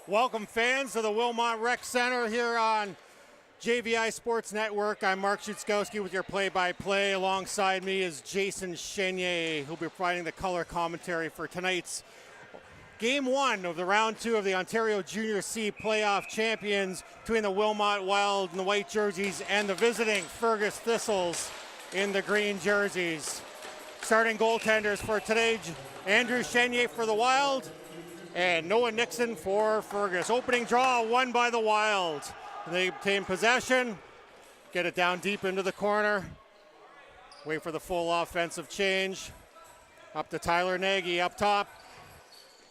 Welcome fans to the Wilmot Rec Center here on JVI Sports Network. I'm Mark Schutzkowski with your play-by-play. Alongside me is Jason Chenier, who'll be providing the color commentary for tonight's Game 1 of the Round 2 of the Ontario Junior C Playoff Champions between the Wilmot Wild in the white jerseys and the visiting Fergus Thistles in the green jerseys. Starting goaltenders for today, Andrew Chenier for the Wild and Noah Nixon for Fergus. Opening draw won by the Wild. They obtain possession, get it down deep into the corner, wait for the full offensive change. Up to Tyler Nagy up top,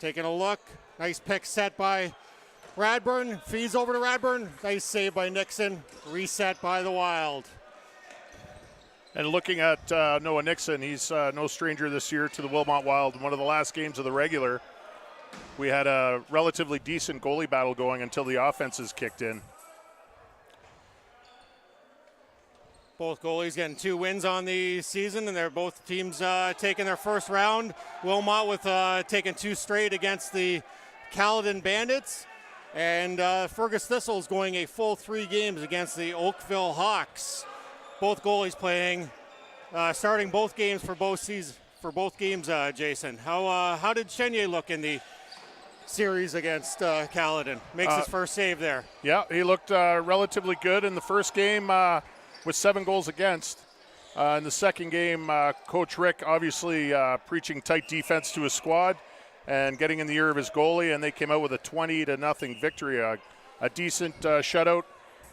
taking a look. Nice pick set by Radburn, feeds over to Radburn. Nice save by Nixon, reset by the Wild. And looking at Noah Nixon, he's no stranger this year to the Wilmot Wild. One of the last games of the regular, we had a relatively decent goalie battle going until the offenses kicked in. Both goalies getting 2 wins on the season, and they're both teams taking their first round. Wilmot with taking 2 straight against the Caledon Bandits, and Fergus Thistles going a full 3 games against the Oakville Hawks. Both goalies playing, starting both games for both games. Jason, how did Chenier look in the series against Caledon? Makes his first save there. Yeah, he looked relatively good in the first game with 7 goals against. In the second game, Coach Rick obviously preaching tight defense to his squad and getting in the ear of his goalie, and they came out with a 20-0 victory. A decent shutout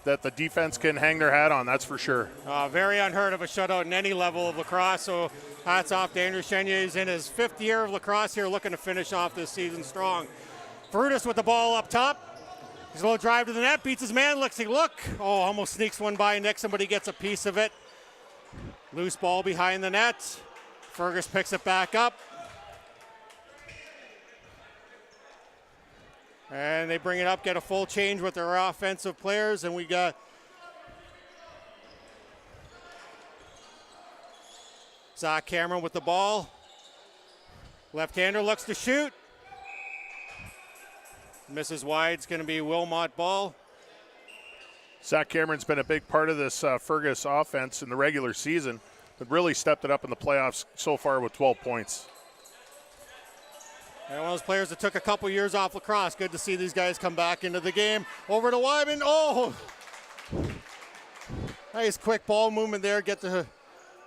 that the defense can hang their hat on, that's for sure. Very unheard of a shutout in any level of lacrosse, so hats off to Andrew Chenier. He's in his 5th year of lacrosse here, looking to finish off this season strong. Frutis with the ball up top. He's a little drive to the net, beats his man, looks, almost sneaks one by Nixon, but he gets a piece of it. Loose ball behind the net. Fergus picks it back up. And they bring it up, get a full change with their offensive players, and we got Zach Cameron with the ball. Left-hander looks to shoot. Misses wide, it's going to be Wilmot ball. Zach Cameron's been a big part of this Fergus offense in the regular season, but really stepped it up in the playoffs so far with 12 points. And one of those players that took a couple years off lacrosse. Good to see these guys come back into the game. Over to Wyman. Oh! Nice quick ball movement there. Get the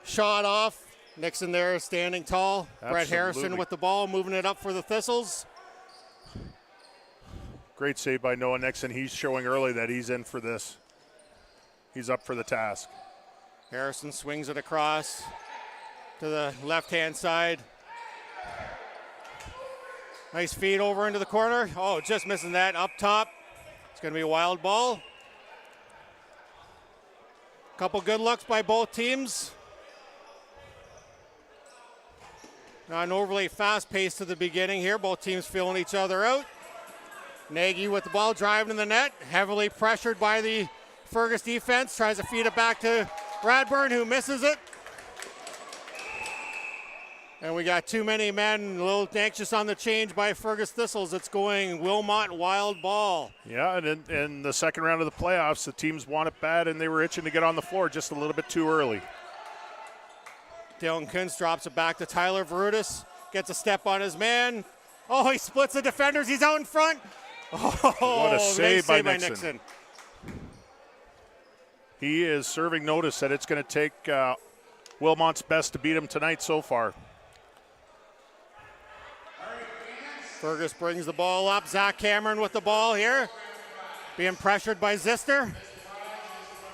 shot off. Nixon there standing tall. Absolutely. Brett Harrison with the ball, moving it up for the Thistles. Great save by Noah Nixon. He's showing early that he's in for this. He's up for the task. Harrison swings it across to the left-hand side. Nice feed over into the corner. Oh, just missing that up top. It's going to be a Wild ball. Couple good looks by both teams. Not an overly fast pace to the beginning here. Both teams feeling each other out. Nagy with the ball, driving in the net. Heavily pressured by the Fergus defense. Tries to feed it back to Radburn, who misses it. And we got too many men, a little anxious on the change by Fergus Thistles. It's going Wilmot Wild ball. Yeah, and in the second round of the playoffs, the teams want it bad, and they were itching to get on the floor just a little bit too early. Dylan Kuntz drops it back to Tyler Verutis. Gets a step on his man. Oh, he splits the defenders. He's out in front. Oh, what a save by Nixon. Nixon. He is serving notice that it's going to take Wilmot's best to beat him tonight so far. Fergus brings the ball up. Zach Cameron with the ball here. Being pressured by Zister.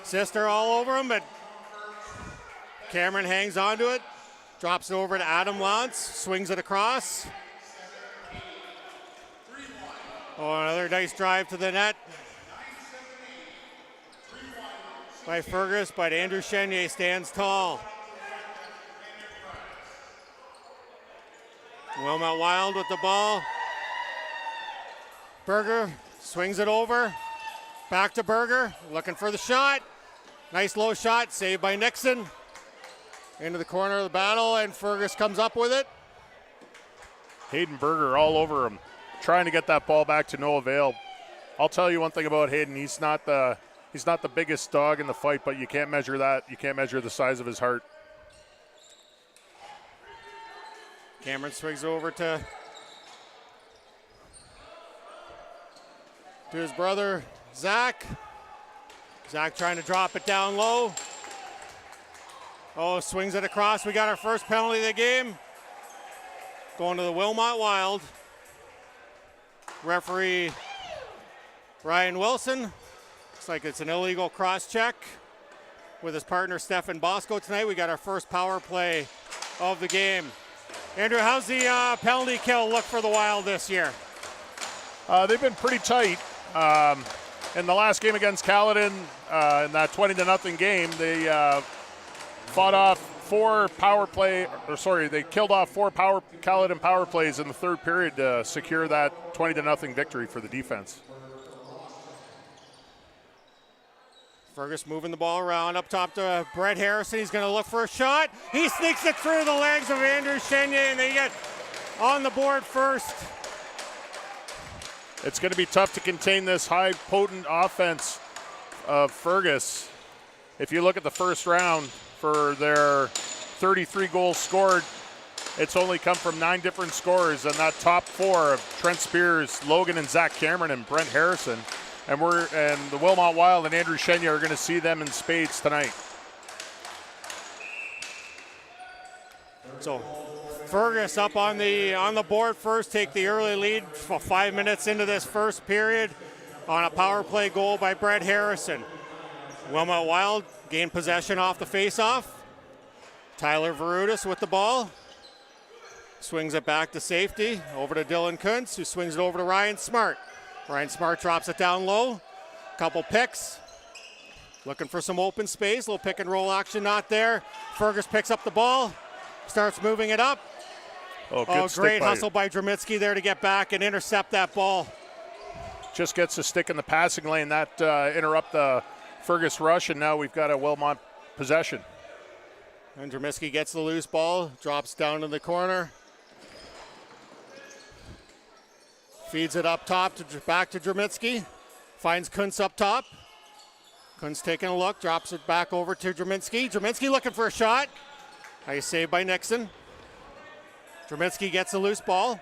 Zister all over him, but Cameron hangs onto it. Drops it over to Adam Lance. Swings it across. Oh, another nice drive to the net by Fergus, but Andrew Chenier stands tall. Wilmot Wild with the ball. Berger swings it over. Back to Berger, looking for the shot. Nice low shot, saved by Nixon. Into the corner of the battle, and Fergus comes up with it. Hayden Berger all over him, trying to get that ball back to no avail. I'll tell you one thing about Hayden. He's not the biggest dog in the fight, but you can't measure that. You can't measure the size of his heart. Cameron swings over to his brother, Zach. Zach trying to drop it down low. Oh, swings it across. We got our first penalty of the game. Going to the Wilmot Wild. Referee Ryan Wilson. Looks like it's an illegal cross check with his partner Stefan Bosco tonight. We got our first power play of the game. Andrew, how's the penalty kill look for the Wild this year? They've been pretty tight. In the last game against Caledon, in that 20-0 game, they fought off they killed off four Caledon power plays in the third period to secure that 20-0 victory for the defense. Fergus moving the ball around up top to Brett Harrison. He's going to look for a shot. He sneaks it through the legs of Andrew Chenier, and they get on the board first. It's going to be tough to contain this high, potent offense of Fergus. If you look at the first round for their 33 goals scored, it's only come from 9 different scorers, and that top 4 of Trent Spears, Logan and Zach Cameron, and Brent Harrison. And the Wilmot Wild and Andrew Chenier are going to see them in spades tonight. So Fergus up on the board first, take the early lead 5 minutes into this first period on a power play goal by Brett Harrison. Wilmot Wild gain possession off the faceoff. Tyler Verutis with the ball. Swings it back to safety, over to Dylan Kuntz, who swings it over to Ryan Smart. Ryan Smart drops it down low. Couple picks. Looking for some open space. Little pick and roll action not there. Fergus picks up the ball. Starts moving it up. Great hustle by Dramitsky there to get back and intercept that ball. Just gets a stick in the passing lane. That interrupt the Fergus rush, and now we've got a Wilmot possession. And Dramitsky gets the loose ball, drops down in the corner. Feeds it up top, back to Dramitsky. Finds Kuntz up top. Kuntz taking a look, drops it back over to Dramitsky. Dramitsky looking for a shot. Nice save by Nixon. Dramitsky gets a loose ball.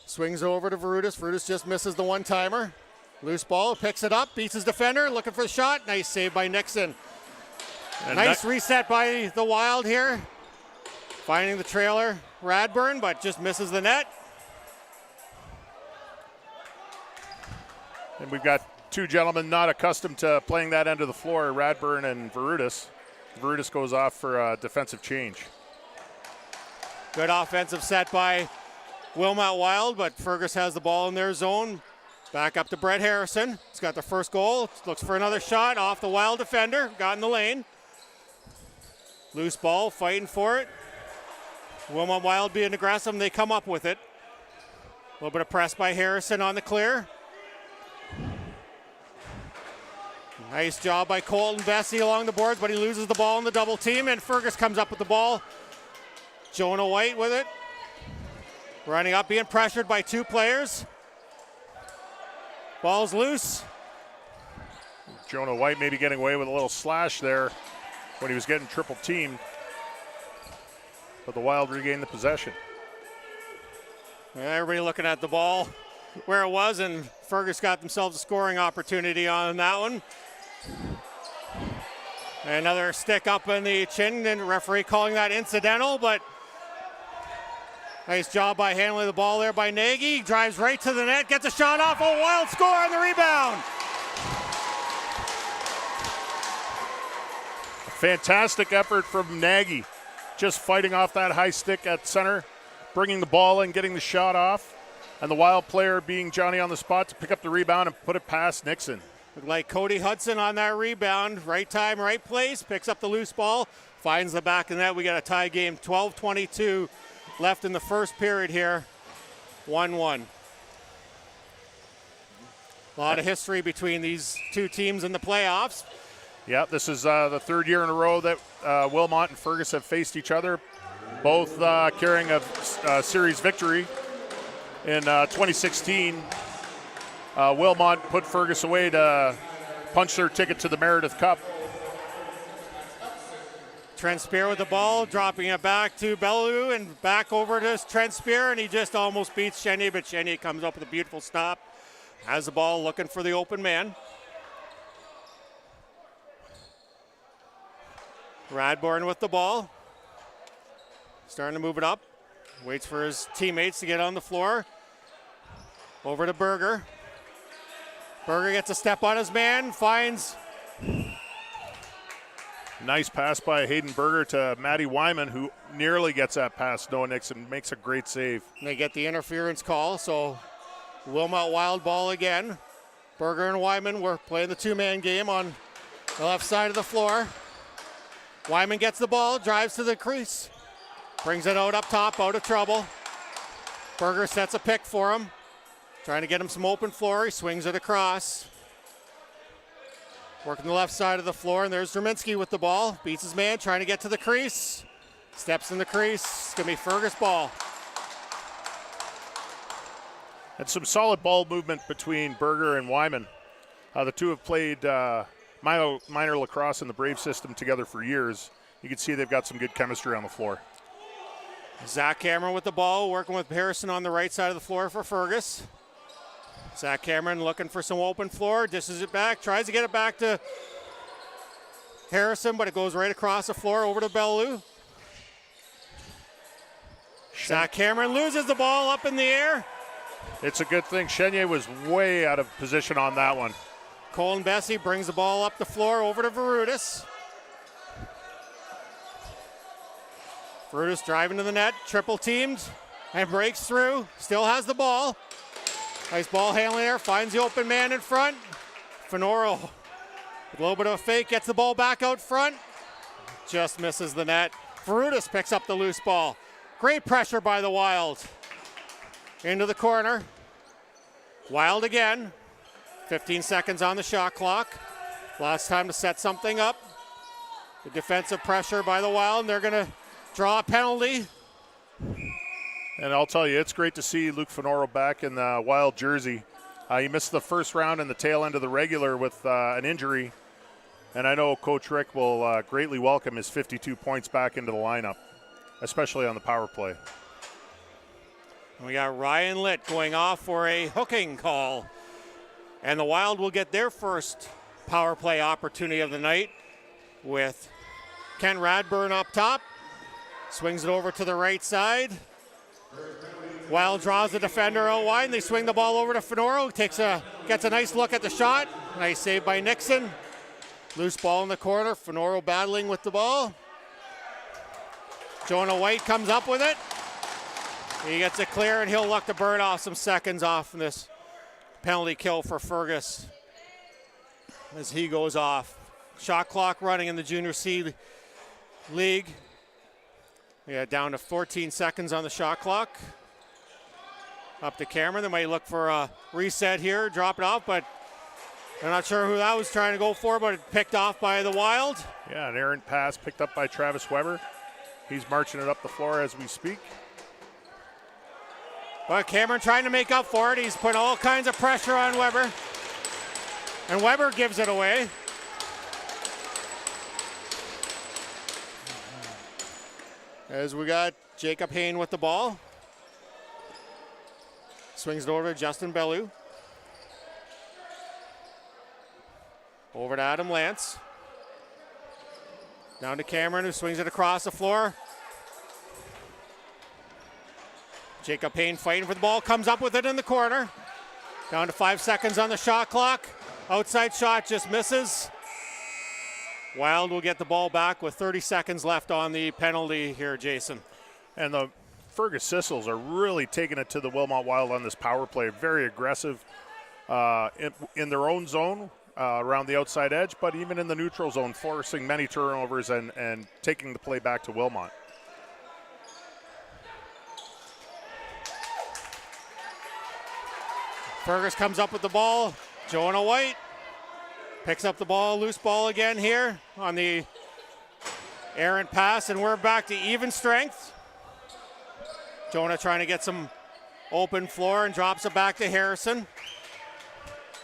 Swings over to Verutis. Verutis just misses the one-timer. Loose ball, picks it up, beats his defender, looking for the shot. Nice save by Nixon. Nice reset by the Wild here. Finding the trailer, Radburn, but just misses the net. And we've got 2 gentlemen not accustomed to playing that end of the floor, Radburn and Verutis. Verutis goes off for a defensive change. Good offensive set by Wilmot Wild, but Fergus has the ball in their zone. Back up to Brett Harrison. He's got the first goal. Looks for another shot off the Wild defender. Got in the lane. Loose ball, fighting for it. Wilmot Wild being aggressive, and they come up with it. A little bit of press by Harrison on the clear. Nice job by Colton Vesey along the boards, but he loses the ball in the double team, and Fergus comes up with the ball. Jonah White with it. Running up, being pressured by 2 players. Ball's loose. Jonah White maybe getting away with a little slash there when he was getting triple teamed. But the Wild regained the possession. Everybody looking at the ball where it was, and Fergus got themselves a scoring opportunity on that one. Another stick up in the chin, and the referee calling that incidental, but nice job by handling the ball there by Nagy. Drives right to the net, gets a shot off. Oh, Wild score on the rebound. Fantastic effort from Nagy. Just fighting off that high stick at center, bringing the ball in, getting the shot off, and the Wild player being Johnny on the spot to pick up the rebound and put it past Nixon. Looked like Cody Hudson on that rebound. Right time, right place. Picks up the loose ball. Finds the back of the net. We got a tie game. 12:22 left in the first period here. 1-1. A lot of history between these 2 teams in the playoffs. Yeah, this is the 3rd year in a row that Wilmot and Fergus have faced each other, both carrying a series victory in 2016. Wilmot put Fergus away to punch their ticket to the Meredith Cup. Trent Spear with the ball, dropping it back to Bellew and back over to Trent Spear, and he just almost beats Chenier, but Chenier comes up with a beautiful stop. Has the ball, looking for the open man. Radbourne with the ball. Starting to move it up. Waits for his teammates to get on the floor. Over to Berger. Berger gets a step on his man, finds... Nice pass by Hayden Berger to Matty Wyman, who nearly gets that pass. Noah Nixon makes a great save. They get the interference call, so Wilmot wild ball again. Berger and Wyman were playing the two-man game on the left side of the floor. Wyman gets the ball, drives to the crease. Brings it out up top, out of trouble. Berger sets a pick for him. Trying to get him some open floor. He swings it across. Working the left side of the floor, and there's Zerminski with the ball. Beats his man, trying to get to the crease. Steps in the crease. It's going to be Fergus ball. And some solid ball movement between Berger and Wyman. The two have played minor lacrosse in the Brave system together for years. You can see they've got some good chemistry on the floor. Zach Cameron with the ball, working with Harrison on the right side of the floor for Fergus. Zach Cameron looking for some open floor, dishes it back, tries to get it back to Harrison, but it goes right across the floor over to Bellew. Zach Cameron loses the ball up in the air. It's a good thing. Chenier was way out of position on that one. Colin Bessie brings the ball up the floor over to Verutis. Verutis driving to the net, triple teamed, and breaks through. Still has the ball. Nice ball handling there, finds the open man in front. Fenoro, with a little bit of a fake, gets the ball back out front. Just misses the net. Verutis picks up the loose ball. Great pressure by the Wild. Into the corner. Wild again. 15 seconds on the shot clock. Last time to set something up. The defensive pressure by the Wild, and they're going to draw a penalty. And I'll tell you, it's great to see Luke Fenoro back in the Wild jersey. He missed the first round in the tail end of the regular with an injury. And I know Coach Rick will greatly welcome his 52 points back into the lineup, especially on the power play. We got Ryan Litt going off for a hooking call. And the Wild will get their first power play opportunity of the night with Ken Radbourne up top. Swings it over to the right side. Wild draws the defender out wide, and they swing the ball over to Fenoro. Gets a nice look at the shot. Nice save by Nixon. Loose ball in the corner. Fenoro battling with the ball. Jonah White comes up with it. He gets it clear, and he'll look to burn off some seconds off in this penalty kill for Fergus as he goes off. Shot clock running in the Junior C League. Yeah, down to 14 seconds on the shot clock. Up to Cameron. They might look for a reset here, drop it off, but I'm not sure who that was trying to go for, but it picked off by the Wild. Yeah, an errant pass picked up by Travis Weber. He's marching it up the floor as we speak. But Cameron trying to make up for it. He's putting all kinds of pressure on Weber. And Weber gives it away. As we got Jacob Hayne with the ball. Swings it over to Justin Bellew. Over to Adam Lance. Down to Cameron, who swings it across the floor. Jacob Hayne fighting for the ball, comes up with it in the corner. Down to 5 seconds on the shot clock. Outside shot just misses. Wild will get the ball back with 30 seconds left on the penalty here, Jason. And the Fergus Thistles are really taking it to the Wilmot Wild on this power play. Very aggressive in their own zone around the outside edge, but even in the neutral zone, forcing many turnovers and taking the play back to Wilmot. Fergus comes up with the ball. Jonah White picks up the ball, loose ball again here on the errant pass, and we're back to even strength. Jonah trying to get some open floor and drops it back to Harrison.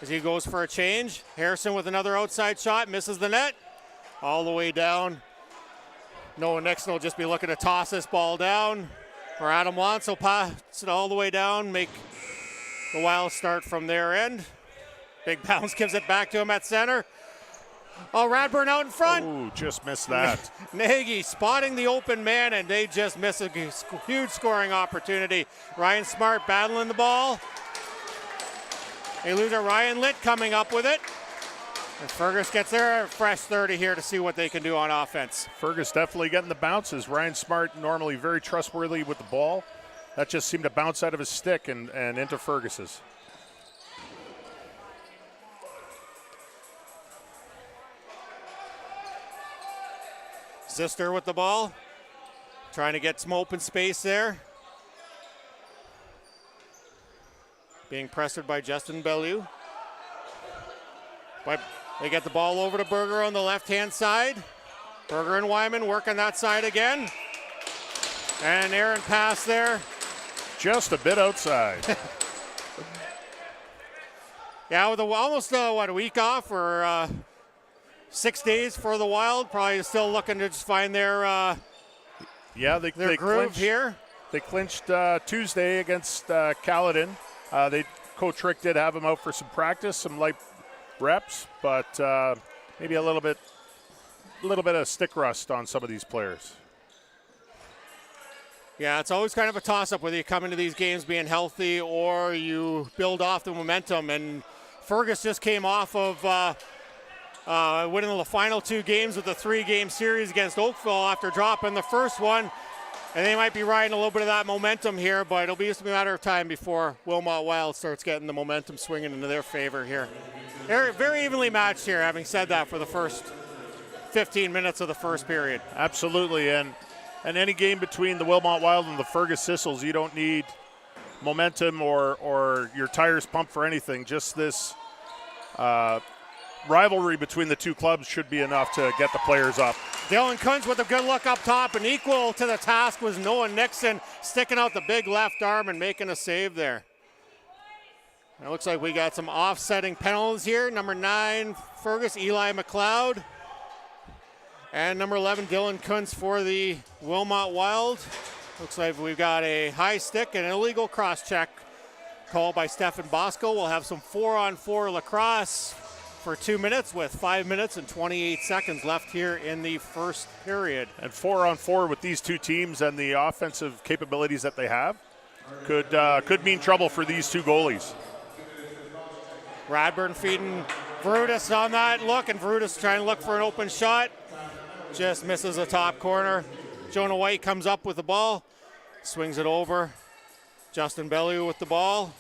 as he goes for a change. Harrison with another outside shot, misses the net. All the way down. Noah Nixon will just be looking to toss this ball down. Or Adam Lantz will pass it all the way down, make the Wild start from their end. Big bounce gives it back to him at center. Oh, Radburn out in front. Ooh, just missed that. Nagy spotting the open man, and they just miss a huge scoring opportunity. Ryan Smart battling the ball. They lose a Ryan Litt coming up with it. And Fergus gets their fresh 30 here to see what they can do on offense. Fergus definitely getting the bounces. Ryan Smart normally very trustworthy with the ball. That just seemed to bounce out of his stick and into Fergus's. Zister with the ball, trying to get some open space there. Being pressured by Justin Bellew. But they get the ball over to Berger on the left-hand side. Berger and Wyman working that side again. And an errant pass there. Just a bit outside. Yeah, with almost a week off or 6 days for the Wild, probably still looking to just find their they groove clinched, here. They clinched Tuesday against Caledon. Coach Rick did have him out for some practice, some light reps, but maybe a little bit of stick rust on some of these players. Yeah, it's always kind of a toss-up whether you come into these games being healthy or you build off the momentum. And Fergus just came off of winning the final 2 games of the 3-game series against Oakville after dropping the first one. And they might be riding a little bit of that momentum here, but it'll be just a matter of time before Wilmot Wild starts getting the momentum swinging into their favor here. They're very evenly matched here, having said that, for the first 15 minutes of the first period. Absolutely, and any game between the Wilmot Wild and the Fergus Thistles, you don't need momentum or your tires pumped for anything. Just this rivalry between the two clubs should be enough to get the players up. Dylan Kuntz with a good look up top, and equal to the task was Noah Nixon sticking out the big left arm and making a save there. It looks like we got some offsetting penalties here. Number 9, Fergus, Eli McLeod. And number 11, Dylan Kuntz for the Wilmot Wild. Looks like we've got a high stick and an illegal cross-check called by Stefan Bosco. We'll have some 4-on-4 lacrosse for 2 minutes with 5 minutes and 28 seconds left here in the first period. And 4-on-4 with these two teams and the offensive capabilities that they have could mean trouble for these two goalies. Radburn feeding Verutis on that look, and Verutis trying to look for an open shot. Just misses the top corner. Jonah White comes up with the ball, swings it over. Justin Bellew with the ball.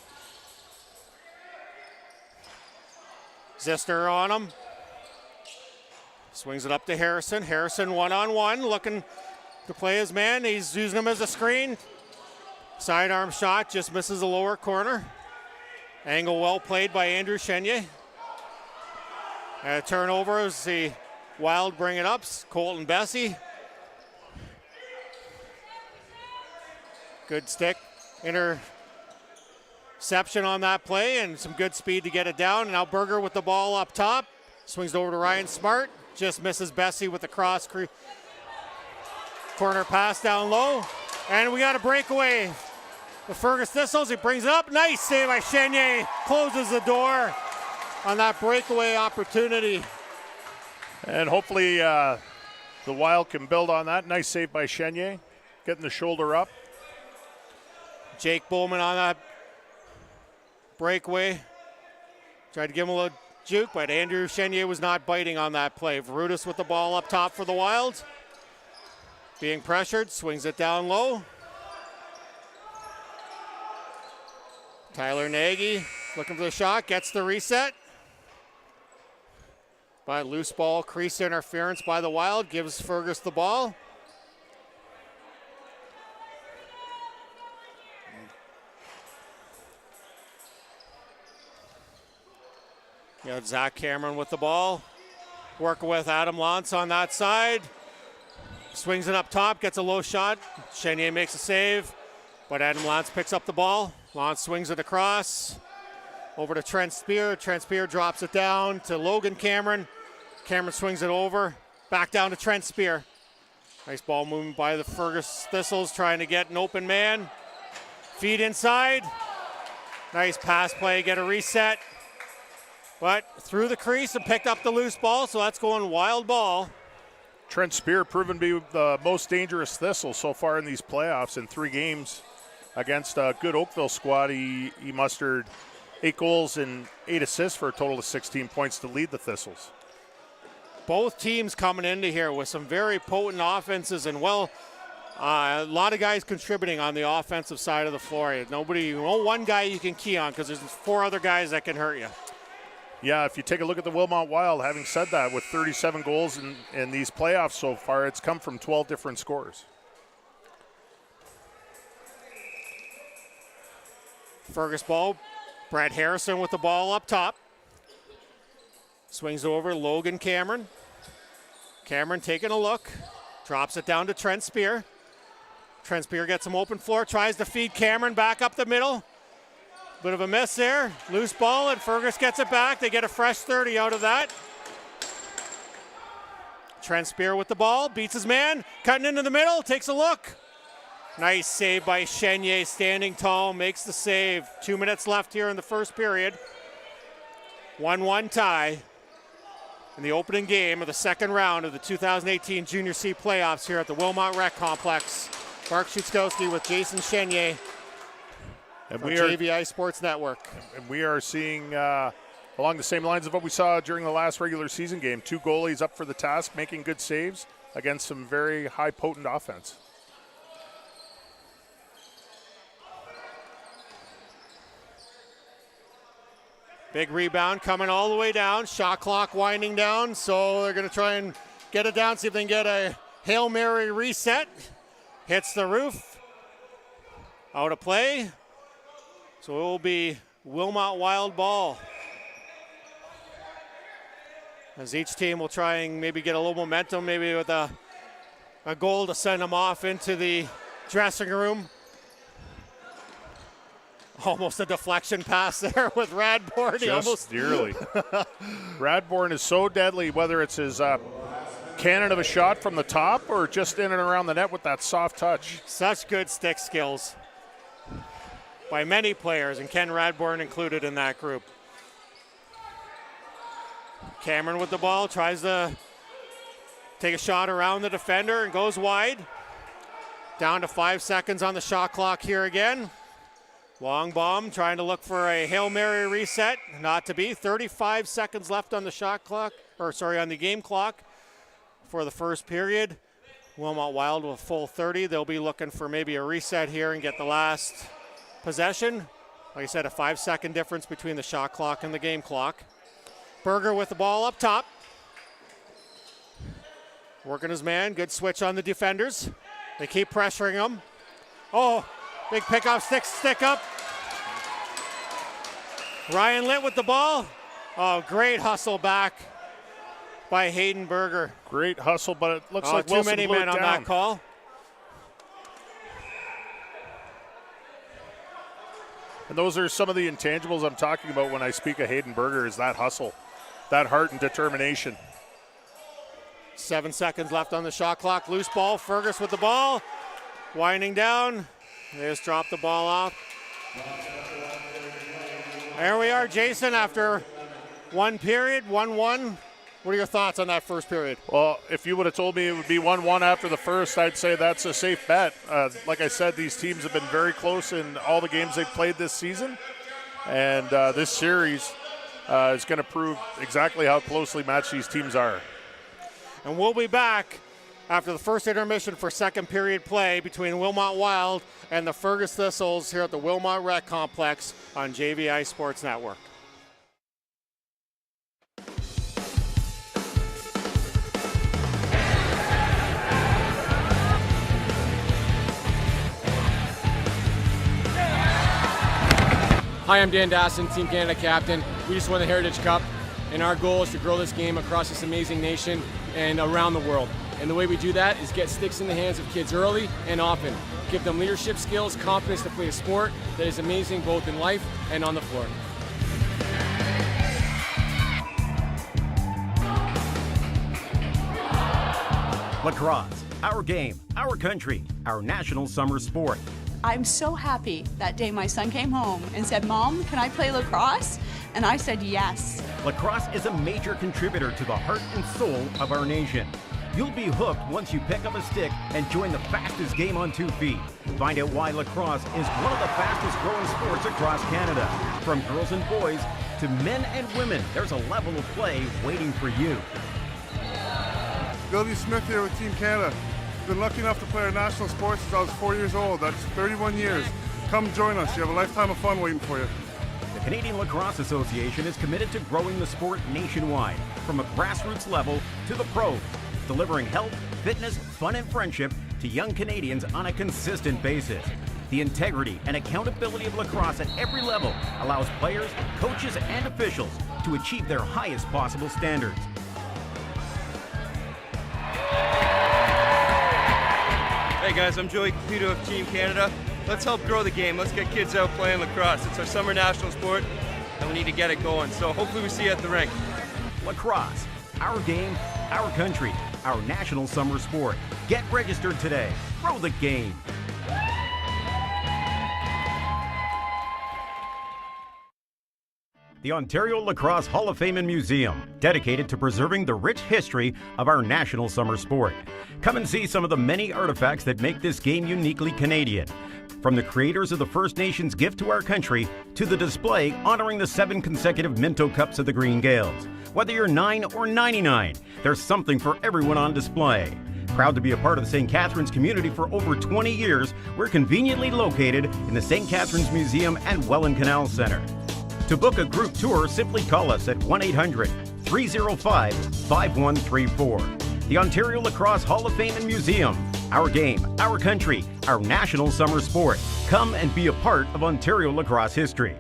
Zister on him. Swings it up to Harrison. Harrison one-on-one, looking to play his man. He's using him as a screen. Sidearm shot, just misses the lower corner. Angle well played by Andrew Chenier. And a turnover as the Wild bring it up. Colton Bessie. Good stick. Interception on that play and some good speed to get it down. And now Berger with the ball up top. Swings it over to Ryan Smart. Just misses Bessie with the cross corner pass down low. And we got a breakaway. The Fergus Thistles, he brings it up. Nice save by Chenier. Closes the door on that breakaway opportunity. And hopefully the Wild can build on that. Nice save by Chenier, getting the shoulder up. Jake Bowman on that breakaway. Tried to give him a little juke, but Andrew Chenier was not biting on that play. Verutis with the ball up top for the Wild. Being pressured, swings it down low. Tyler Nagy looking for the shot, gets the reset. But loose ball, crease interference by the Wild, gives Fergus the ball. You got Zach Cameron with the ball. Working with Adam Lantz on that side. Swings it up top, gets a low shot. Chenier makes a save, but Adam Lantz picks up the ball. Lantz swings it across. Over to Trent Spear. Trent Spear drops it down to Logan Cameron. Cameron swings it over. Back down to Trent Spear. Nice ball movement by the Fergus Thistles, trying to get an open man. Feed inside. Nice pass play, get a reset. But through the crease and picked up the loose ball, so that's going wild ball. Trent Spear proven to be the most dangerous Thistle so far in these playoffs. In 3 games against a good Oakville squad, he mustered 8 goals and 8 assists for a total of 16 points to lead the Thistles. Both teams coming into here with some very potent offenses and, well, a lot of guys contributing on the offensive side of the floor. No one guy you can key on because there's 4 other guys that can hurt you. Yeah, if you take a look at the Wilmot Wild, having said that, with 37 goals in these playoffs so far, it's come from 12 different scorers. Fergus ball. Brett Harrison with the ball up top. Swings over Logan Cameron. Cameron taking a look. Drops it down to Trent Spear. Trent Spear gets some open floor. Tries to feed Cameron back up the middle. Bit of a miss there. Loose ball, and Fergus gets it back. They get a fresh 30 out of that. Trent Spear with the ball. Beats his man. Cutting into the middle. Takes a look. Nice save by Chenier, standing tall, makes the save. 2 minutes left here in the first period. 1-1 tie in the opening game of the second round of the 2018 Junior C playoffs here at the Wilmot Rec Complex. Mark Schutzkowski with Jason Chenier from JVI Sports Network. And we are seeing, along the same lines of what we saw during the last regular season game, 2 goalies up for the task, making good saves against some very high potent offense. Big rebound coming all the way down. Shot clock winding down, so they're going to try and get it down, see if they can get a Hail Mary reset. Hits the roof. Out of play. So it will be Wilmot Wild ball. As each team will try and maybe get a little momentum, maybe with a goal to send them off into the dressing room. Almost a deflection pass there with Radborn. Just dearly. Radborn is so deadly, whether it's his cannon of a shot from the top or just in and around the net with that soft touch. Such good stick skills by many players, and Ken Radborn included in that group. Cameron with the ball, tries to take a shot around the defender and goes wide. Down to 5 seconds on the shot clock here again. Long bomb, trying to look for a Hail Mary reset. Not to be. 35 seconds left on the shot clock, on the game clock for the first period. Wilmot Wild with full 30. They'll be looking for maybe a reset here and get the last possession. Like I said, a 5-second difference between the shot clock and the game clock. Berger with the ball up top. Working his man. Good switch on the defenders. They keep pressuring him. Oh, big pickup, stick up. Ryan Litt with the ball. Oh, great hustle back by Hayden Berger. Great hustle, but it looks like too Wilson many blew men it on down. that call. And those are some of the intangibles I'm talking about when I speak of Hayden Berger, is that hustle, that heart and determination. 7 seconds left on the shot clock. Loose ball. Fergus with the ball. Winding down. They just dropped the ball off. There we are, Jason, after one period, 1-1. What are your thoughts on that first period? Well, if you would have told me it would be 1-1 after the first, I'd say that's a safe bet. Like I said, these teams have been very close in all the games they've played this season. And this series is going to prove exactly how closely matched these teams are. And we'll be back after the first intermission for second period play between Wilmot Wild and the Fergus Thistles here at the Wilmot Rec Complex on JVI Sports Network. Hi, I'm Dan Dasson, Team Canada captain. We just won the Heritage Cup, and our goal is to grow this game across this amazing nation and around the world. And the way we do that is get sticks in the hands of kids early and often. Give them leadership skills, confidence to play a sport that is amazing both in life and on the floor. Lacrosse, our game, our country, our national summer sport. I'm so happy that day my son came home and said, "Mom, can I play lacrosse?" And I said yes. Lacrosse is a major contributor to the heart and soul of our nation. You'll be hooked once you pick up a stick and join the fastest game on 2 feet. Find out why lacrosse is one of the fastest growing sports across Canada. From girls and boys to men and women, there's a level of play waiting for you. Billy Smith here with Team Canada. Been lucky enough to play our national sport since I was 4 years old. That's 31 years. Come join us. You have a lifetime of fun waiting for you. The Canadian Lacrosse Association is committed to growing the sport nationwide, from a grassroots level to the pros, delivering health, fitness, fun, and friendship to young Canadians on a consistent basis. The integrity and accountability of lacrosse at every level allows players, coaches, and officials to achieve their highest possible standards. Hey guys, I'm Joey Caputo of Team Canada. Let's help grow the game. Let's get kids out playing lacrosse. It's our summer national sport and we need to get it going. So hopefully we see you at the rink. Lacrosse, our game, our country, our national summer sport. Get registered today. Grow the game. The Ontario Lacrosse Hall of Fame and Museum, dedicated to preserving the rich history of our national summer sport. Come and see some of the many artifacts that make this game uniquely Canadian. From the creators of the First Nations gift to our country, to the display honoring the 7 consecutive Minto Cups of the Green Gaels. Whether you're 9 or 99, there's something for everyone on display. Proud to be a part of the St. Catharines community for over 20 years, we're conveniently located in the St. Catharines Museum and Welland Canal Centre. To book a group tour, simply call us at 1-800-305-5134. The Ontario Lacrosse Hall of Fame and Museum. Our game, our country, our national summer sport. Come and be a part of Ontario lacrosse history.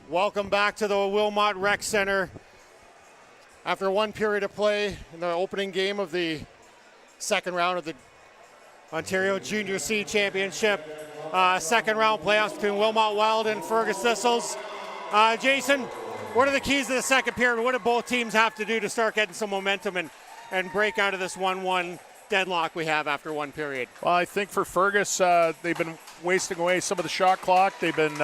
Welcome back to the Wilmot Rec Center. After one period of play in the opening game of the second round of the Ontario Junior C Championship, second round playoffs between Wilmot Wild and Fergus Thistles. Jason, what are the keys to the second period? What do both teams have to do to start getting some momentum and break out of this 1-1 deadlock we have after one period? Well, I think for Fergus, they've been wasting away some of the shot clock. They've been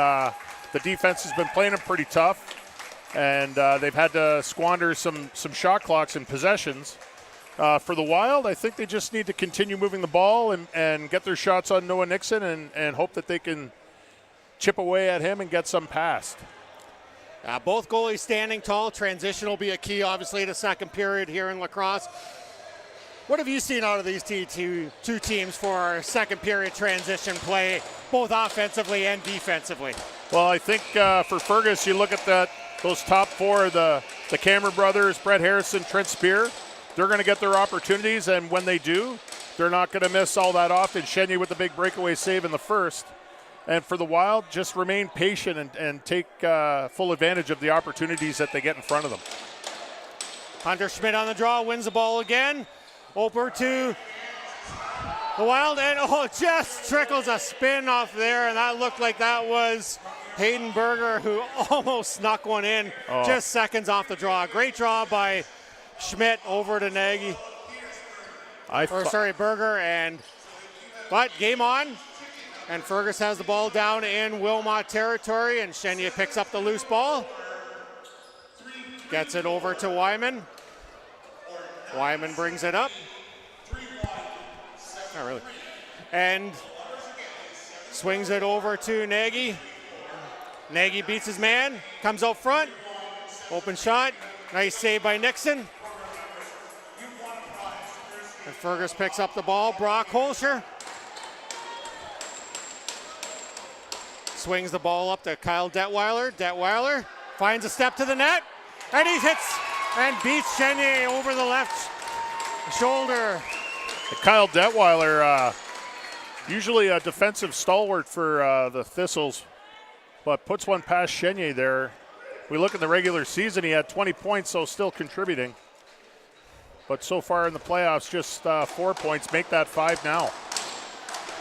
the defense has been playing them pretty tough, and they've had to squander some shot clocks and possessions. For the Wild, I think they just need to continue moving the ball and get their shots on Noah Nixon and hope that they can chip away at him and get some past. Both goalies standing tall. Transition will be a key, obviously, to second period here in Lacrosse. What have you seen out of these two teams for our second period transition play, both offensively and defensively? Well, I think for Fergus, you look at those top four, the Cameron brothers, Brett Harrison, Trent Spear, they're going to get their opportunities, and when they do, they're not going to miss all that often. Chenier with the big breakaway save in the first. And for the Wild, just remain patient and take full advantage of the opportunities that they get in front of them. Hunter Schmidt on the draw, wins the ball again. Over to the Wild, and just trickles a spin off there, and that looked like that was Hayden Berger, who almost snuck one in just seconds off the draw. Great draw by Schmidt over to Nagy. Berger, but game on, and Fergus has the ball down in Wilmot territory, and Chenier picks up the loose ball. Gets it over to Wyman. Wyman brings it up. Not really. And swings it over to Nagy. Nagy beats his man, comes out front. Open shot. Nice save by Nixon. And Fergus picks up the ball. Brock Holscher swings the ball up to Kyle Detweiler. Detweiler finds a step to the net, and he hits and beats Chenier over the left shoulder. Kyle Detweiler, usually a defensive stalwart for the Thistles, but puts one past Chenier there. We look at the regular season, he had 20 points, so still contributing. But so far in the playoffs, just 4 points. Make that 5 now.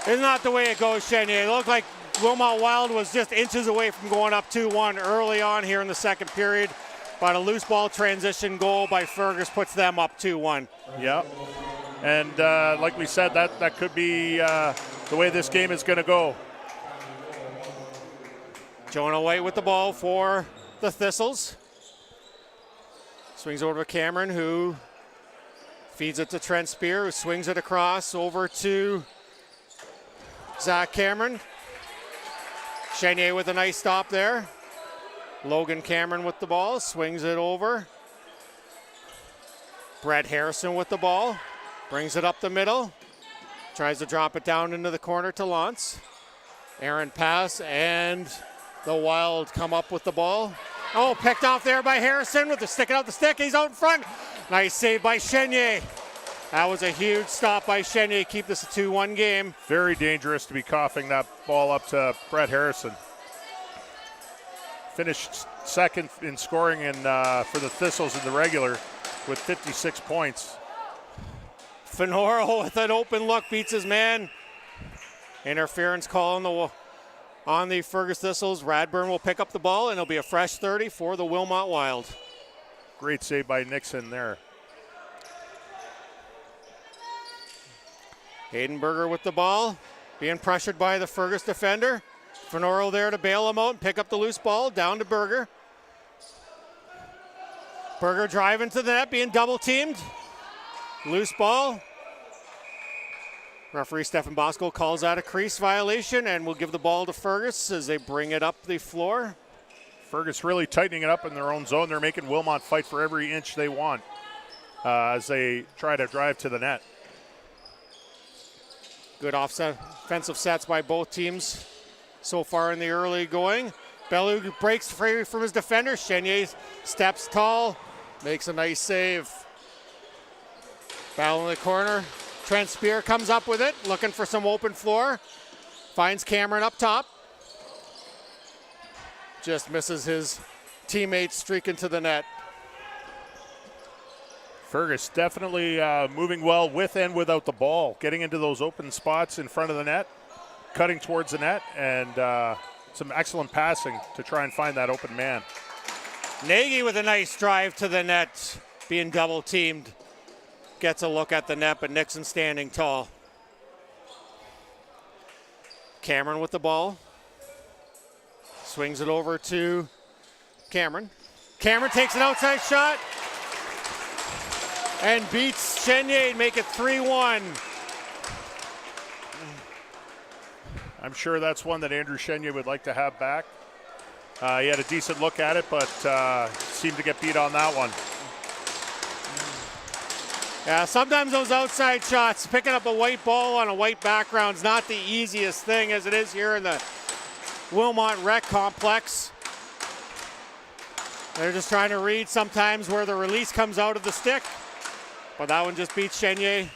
Isn't that the way it goes, Chenier? It looked like Wilmot Wild was just inches away from going up 2-1 early on here in the second period. But a loose ball transition goal by Fergus puts them up 2-1. Yeah. And like we said, that could be the way this game is going to go. Jonah White with the ball for the Thistles. Swings over to Cameron, who feeds it to Trent Spear, who swings it across over to Zach Cameron. Chenier with a nice stop there. Logan Cameron with the ball, swings it over. Brett Harrison with the ball, brings it up the middle. Tries to drop it down into the corner to Lance. Aaron pass, and the Wild come up with the ball. Picked off there by Harrison with the sticking out the stick. He's out in front. Nice save by Chenier. That was a huge stop by Chenier. Keep this a 2-1 game. Very dangerous to be coughing that ball up to Brett Harrison. Finished second in scoring for the Thistles in the regular with 56 points. Fenoro with an open look beats his man. Interference call on the Fergus Thistles. Radburn will pick up the ball, and it'll be a fresh 30 for the Wilmot Wild. Great save by Nixon there. Hayden Berger with the ball, being pressured by the Fergus defender. Fenoro there to bail him out and pick up the loose ball, down to Berger. Berger driving to the net, being double teamed. Loose ball. Referee Stefan Bosco calls that a crease violation, and will give the ball to Fergus as they bring it up the floor. Fergus really tightening it up in their own zone. They're making Wilmot fight for every inch they want as they try to drive to the net. Good offensive sets by both teams so far in the early going. Bellew breaks free from his defender. Chenier steps tall, makes a nice save. Battle in the corner. Trent Spear comes up with it, looking for some open floor. Finds Cameron up top. just misses his teammate streaking to the net. Fergus definitely moving well with and without the ball, getting into those open spots in front of the net, cutting towards the net, and some excellent passing to try and find that open man. Nagy with a nice drive to the net, being double teamed. Gets a look at the net, but Nixon standing tall. Cameron with the ball. Swings it over to Cameron. Cameron takes an outside shot and beats Chenier to make it 3-1. I'm sure that's one that Andrew Chenier would like to have back. He had a decent look at it, but seemed to get beat on that one. Yeah, sometimes those outside shots, picking up a white ball on a white background is not the easiest thing as it is here in the Wilmot Rec Complex. They're just trying to read sometimes where the release comes out of the stick. But that one just beats Chenier.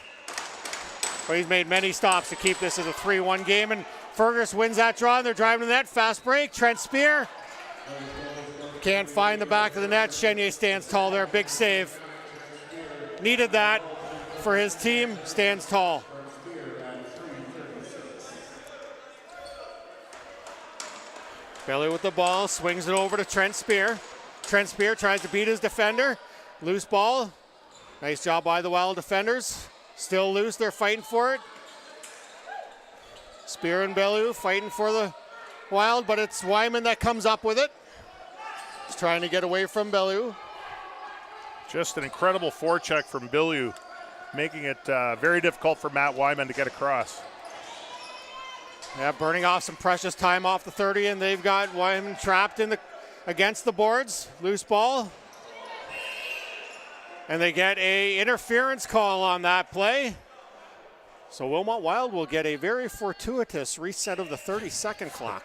But he's made many stops to keep this as a 3-1 game. And Fergus wins that draw, and they're driving to the net. Fast break, Trent Spear. Can't find the back of the net. Chenier stands tall there, big save. Needed that for his team, stands tall. Belly with the ball, swings it over to Trent Spear. Trent Spear tries to beat his defender. Loose ball. Nice job by the Wild defenders. Still loose, they're fighting for it. Spear and Bellew fighting for the Wild, but it's Wyman that comes up with it. He's trying to get away from Bellew. Just an incredible forecheck from Bellew, making it very difficult for Matt Wyman to get across. Yeah, burning off some precious time off the 30, and they've got Wyman trapped in against the boards. Loose ball. And they get a interference call on that play. So Wilmot Wild will get a very fortuitous reset of the 30-second clock.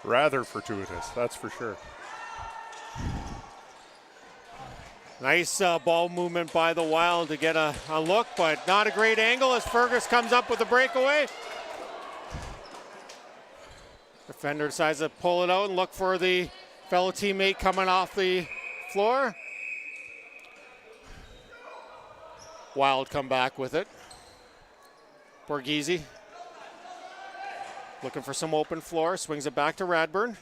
Rather fortuitous, that's for sure. Nice ball movement by the Wild to get a look, but not a great angle as Fergus comes up with a breakaway. Defender decides to pull it out and look for the fellow teammate coming off the floor. Wild come back with it. Borghese looking for some open floor, swings it back to Radburn.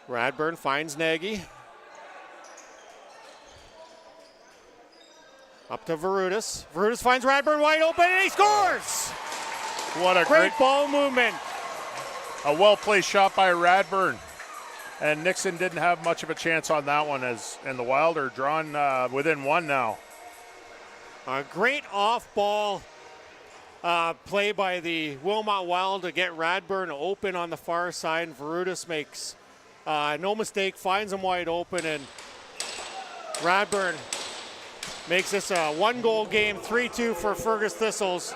Radburn finds Nagy. Up to Verutis. Verutis finds Radburn wide open and he scores! What a great ball movement. A well-placed shot by Radburn. And Nixon didn't have much of a chance on that one, and the Wild are drawn within one now. A great off-ball play by the Wilmot Wild to get Radburn open on the far side. And Verutis makes no mistake, finds him wide open, and Radburn makes this a one-goal game, 3-2 for Fergus Thistles.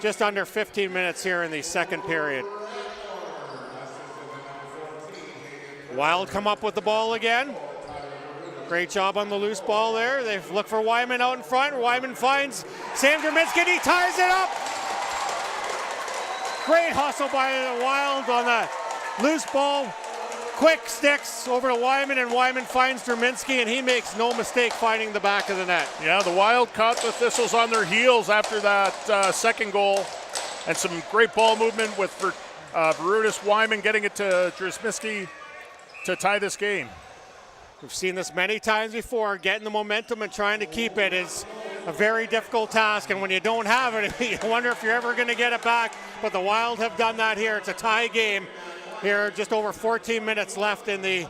Just under 15 minutes here in the second period. Wild come up with the ball again. Great job on the loose ball there. They look for Wyman out in front. Wyman finds Sam Derminski and he ties it up. Great hustle by the Wild on the loose ball. Quick sticks over to Wyman, and Wyman finds Derminski, and he makes no mistake finding the back of the net. Yeah, the Wild caught the Thistles on their heels after that second goal, and some great ball movement with Verutis, Wyman getting it to Derminski to tie this game. We've seen this many times before. Getting the momentum and trying to keep it is a very difficult task, and when you don't have it, you wonder if you're ever going to get it back, but the Wild have done that here. It's a tie game. Here, just over 14 minutes left in the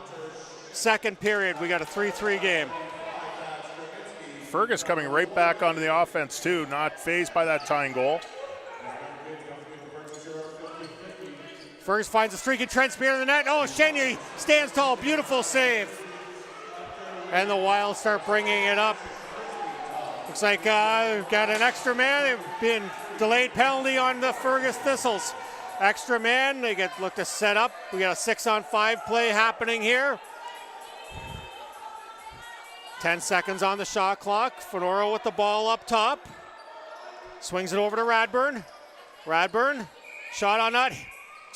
second period. We got a 3-3 game. Fergus coming right back onto the offense too, not fazed by that tying goal. Fergus finds a streaking Trent Spear in the net. Oh, Chenier stands tall, beautiful save. And the Wild start bringing it up. Looks like we've got an extra man. They've been delayed penalty on the Fergus Thistles. Extra man, they look to set up. We got a 6-on-5 play happening here. 10 seconds on the shot clock. Fenoro with the ball up top. Swings it over to Radburn. Radburn, shot on net.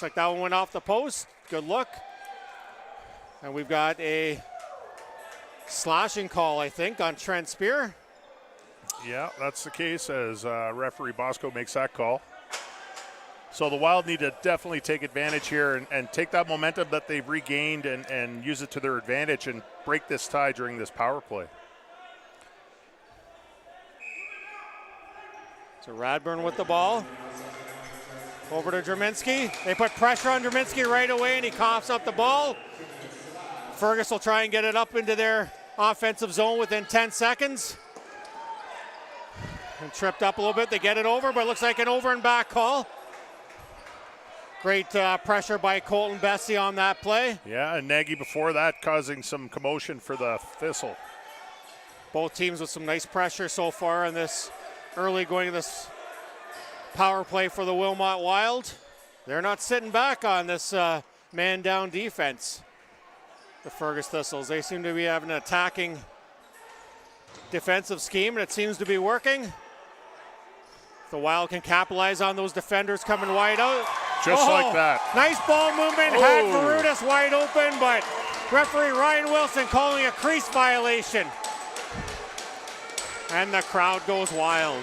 Looks like that one went off the post. Good look. And we've got a slashing call, I think, on Trent Spear. Yeah, that's the case as referee Bosco makes that call. So the Wild need to definitely take advantage here and take that momentum that they've regained and use it to their advantage and break this tie during this power play. So Radburn with the ball. Over to Draminsky. They put pressure on Draminsky right away, and he coughs up the ball. Fergus will try and get it up into their offensive zone within 10 seconds. And tripped up a little bit. They get it over, but it looks like an over and back call. Great pressure by Colton Bessie on that play. Yeah, and Nagy before that causing some commotion for the Thistle. Both teams with some nice pressure so far in this early going to this power play for the Wilmot Wild. They're not sitting back on this man-down defense. The Fergus Thistles, they seem to be having an attacking defensive scheme, and it seems to be working. The Wild can capitalize on those defenders coming wide out. Just like that. Nice ball movement, had Varutis wide open, but referee Ryan Wilson calling a crease violation. And the crowd goes wild.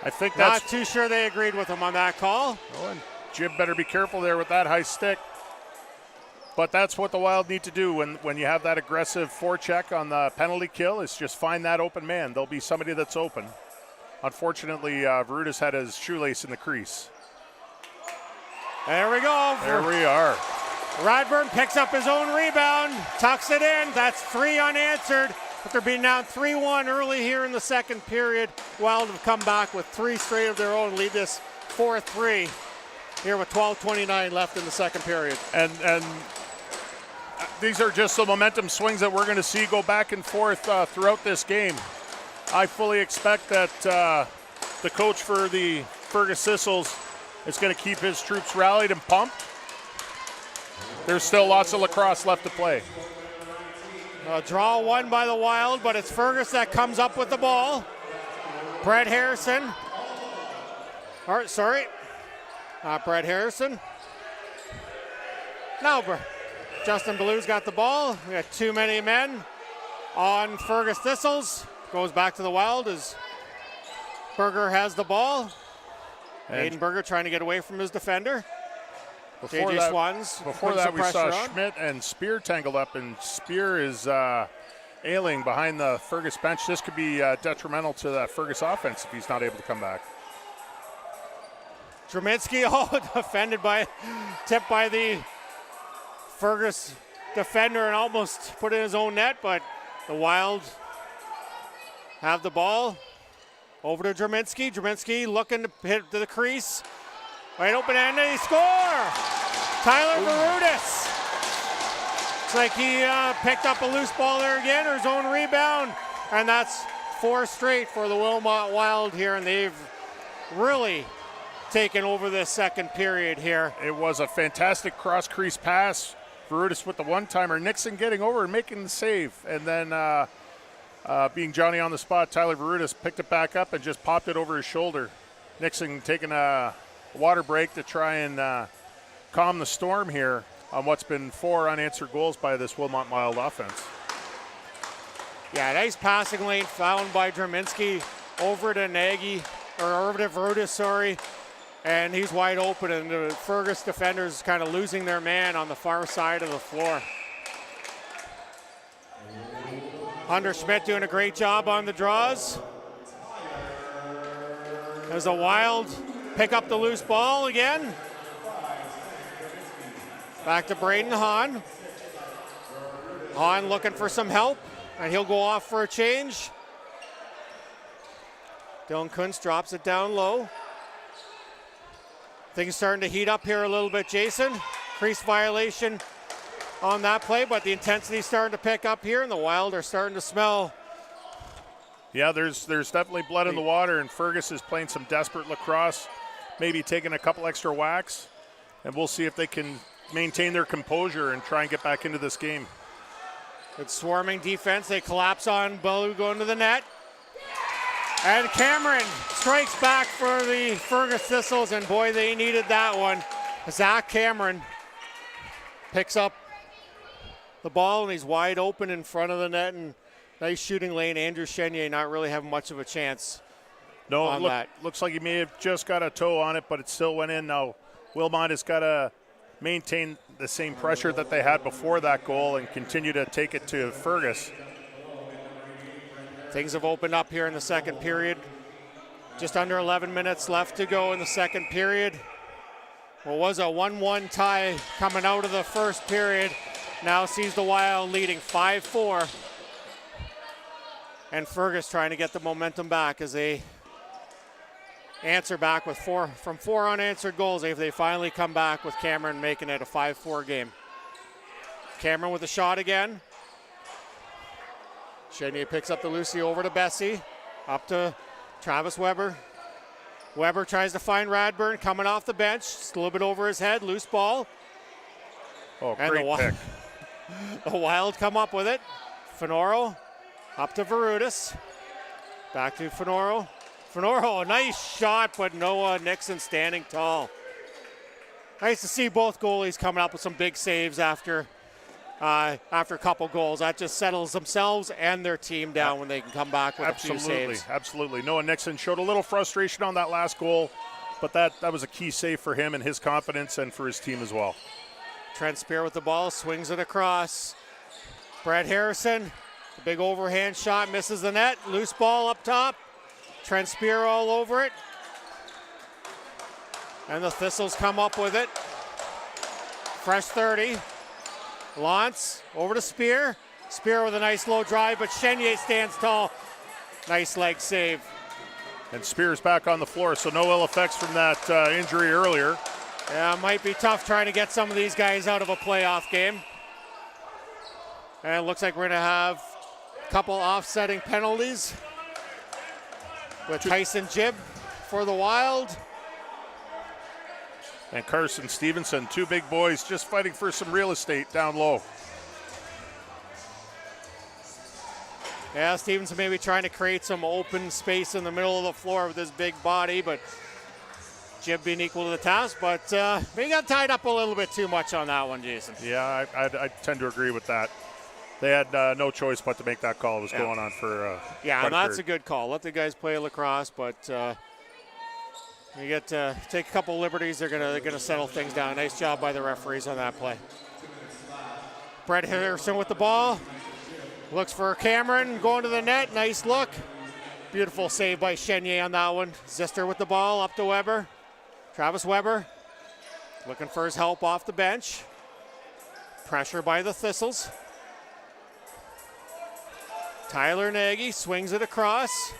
I think that's... Not too sure they agreed with him on that call. Oh, and Jim better be careful there with that high stick. But that's what the Wild need to do when you have that aggressive forecheck on the penalty kill, is just find that open man. There'll be somebody that's open. Unfortunately, Varutis had his shoelace in the crease. There we go. There we are. Radburn picks up his own rebound, tucks it in. That's 3 unanswered. After being down 3-1 early here in the second period, Wild have come back with 3 straight of their own, lead this 4-3 here with 12:29 left in the second period. And these are just the momentum swings that we're going to see go back and forth throughout this game. I fully expect that the coach for the Fergus Thistles is going to keep his troops rallied and pumped. There's still lots of lacrosse left to play. A draw won by the Wild, but it's Fergus that comes up with the ball. Brett Harrison. Brett Harrison. Now Justin Ballou's got the ball. We got too many men on Fergus Thistles. Goes back to the Wild as Berger has the ball. Aiden Berger trying to get away from his defender. Before that, we saw Schmidt and Spear tangled up, and Spear is ailing behind the Fergus bench. This could be detrimental to that Fergus offense if he's not able to come back. Draminsky, tipped by the Fergus defender and almost put in his own net, but the Wild have the ball. Over to Draminsky. Draminsky looking to hit to the crease. Wide open end, and he score! Tyler Varutis. Looks like he picked up a loose ball there again, or his own rebound. And that's 4 straight for the Wilmot Wild here, and they've really taken over this second period here. It was a fantastic cross-crease pass. Varutis with the one-timer. Nixon getting over and making the save. And then being Johnny on the spot, Tyler Varutis picked it back up and just popped it over his shoulder. Nixon taking a water break to try and calm the storm here on what's been 4 unanswered goals by this Wilmot Wild offense. Yeah, nice passing lane found by Draminsky over to Varutis, and he's wide open, and the Fergus defenders kind of losing their man on the far side of the floor. Hunter Schmidt doing a great job on the draws. As the Wild pick up the loose ball again. Back to Braden Hahn. Hahn looking for some help, and he'll go off for a change. Dylan Kuntz drops it down low. Things starting to heat up here a little bit, Jason. Crease violation on that play, but the intensity's starting to pick up here, and the Wild are starting to smell. Yeah, there's definitely blood in the water, and Fergus is playing some desperate lacrosse, maybe taking a couple extra whacks, and we'll see if they can maintain their composure and try and get back into this game. Good swarming defense. They collapse on Ballou going to the net. And Cameron strikes back for the Fergus Thistles, and boy, they needed that one. Zach Cameron picks up the ball, and he's wide open in front of the net, and nice shooting lane. Andrew Chenier not really having much of a chance. No, looks like he may have just got a toe on it, but it still went in. Now, Wilmot has got to maintain the same pressure that they had before that goal and continue to take it to Fergus. Things have opened up here in the second period. Just under 11 minutes left to go in the second period. What was a 1-1 tie coming out of the first period now sees the Wild leading 5-4. And Fergus trying to get the momentum back as they answer back with four unanswered goals. They finally come back with Cameron making it a 5-4 game. Cameron with a shot again. Chenier picks up the Lucy over to Bessie. Up to Travis Weber. Weber tries to find Radburn coming off the bench. Just a little bit over his head. Loose ball. Oh, great pick. The Wild come up with it. Finoro up to Verutis. Back to Finoro. Finoro, a nice shot, but Noah Nixon standing tall. Nice to see both goalies coming up with some big saves after a couple goals. That just settles themselves and their team down when they can come back with a few saves. Absolutely. Noah Nixon showed a little frustration on that last goal, but that was a key save for him and his confidence and for his team as well. Trent Spear with the ball, swings it across. Brett Harrison, the big overhand shot, misses the net. Loose ball up top. Trent Spear all over it. And the Thistles come up with it. Fresh 30. Lance over to Spear. Spear with a nice low drive, but Chenier stands tall. Nice leg save. And Spear's back on the floor, so no ill effects from that injury earlier. Yeah, it might be tough trying to get some of these guys out of a playoff game. And it looks like we're going to have a couple offsetting penalties with Tyson Jibb for the Wild. And Carson Stevenson, two big boys just fighting for some real estate down low. Yeah, Stevenson maybe trying to create some open space in the middle of the floor with his big body, but Jibb being equal to the task, but maybe got tied up a little bit too much on that one, Jason. Yeah, I tend to agree with that. They had no choice but to make that call. It was going on for yeah, and that's a good call. Let the guys play lacrosse, but you get to take a couple liberties. They're gonna settle things down. Nice job by the referees on that play. Brett Harrison with the ball. Looks for Cameron going to the net. Nice look. Beautiful save by Chenier on that one. Zister with the ball up to Weber. Travis Weber looking for his help off the bench. Pressure by the Thistles. Tyler Nagy swings it across.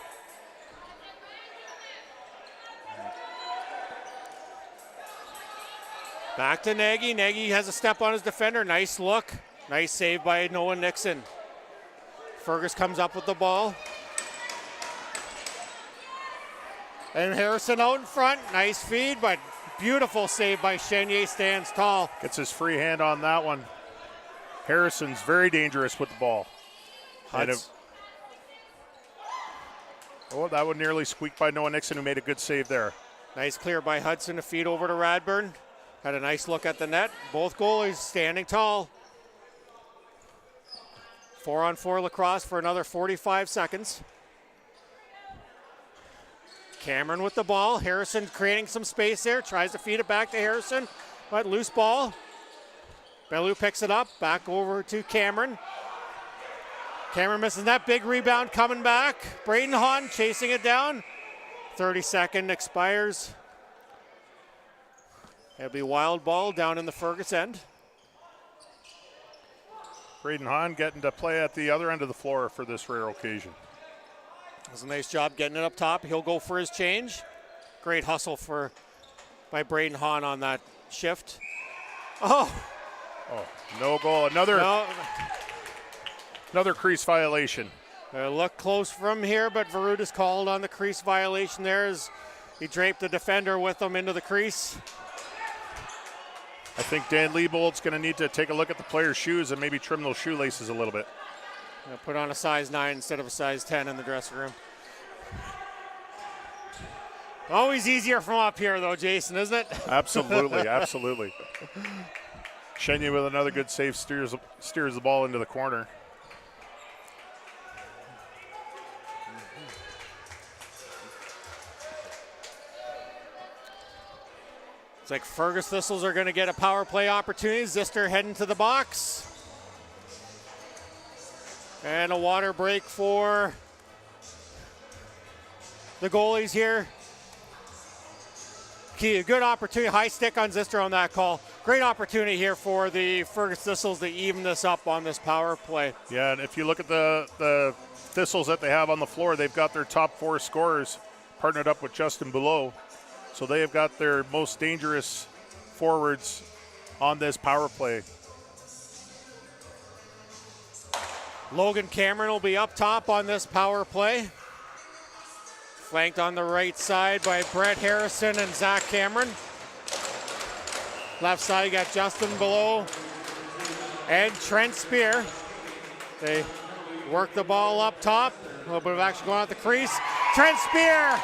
Back to Nagy. Nagy has a step on his defender. Nice look. Nice save by Noah Nixon. Fergus comes up with the ball. And Harrison out in front. Nice feed, but beautiful save by Chenier. Stands tall. Gets his free hand on that one. Harrison's very dangerous with the ball. That would nearly squeak by Noah Nixon, who made a good save there. Nice clear by Hudson to feed over to Radburn. Had a nice look at the net. Both goalies standing tall. 4-on-4 lacrosse for another 45 seconds. Cameron with the ball. Harrison creating some space there. Tries to feed it back to Harrison, but loose ball. Bellew picks it up. Back over to Cameron. Cameron misses that. Big rebound coming back. Braden Hahn chasing it down. 30-second expires. It'll be Wild ball down in the Fergus end. Braden Hahn getting to play at the other end of the floor for this rare occasion. Does a nice job getting it up top. He'll go for his change. Great hustle by Braden Hahn on that shift. Oh, no goal. Another crease violation. Look close from here, but Verutis called on the crease violation there as he draped the defender with him into the crease. I think Dan Liebold's going to need to take a look at the player's shoes and maybe trim those shoelaces a little bit. Put on a size 9 instead of a size 10 in the dressing room. Always easier from up here, though, Jason, isn't it? Absolutely, absolutely. Chenier with another good save, steers the ball into the corner. It's like Fergus Thistles are going to get a power play opportunity. Zister heading to the box. And a water break for the goalies here. Key, a good opportunity. High stick on Zister on that call. Great opportunity here for the Fergus Thistles to even this up on this power play. Yeah, and if you look at the Thistles that they have on the floor, they've got their top 4 scorers partnered up with Justin Below. So they have got their most dangerous forwards on this power play. Logan Cameron will be up top on this power play. Flanked on the right side by Brett Harrison and Zach Cameron. Left side, you got Justin Below and Trent Spear. They work the ball up top. A little bit of action going out the crease. Trent Spear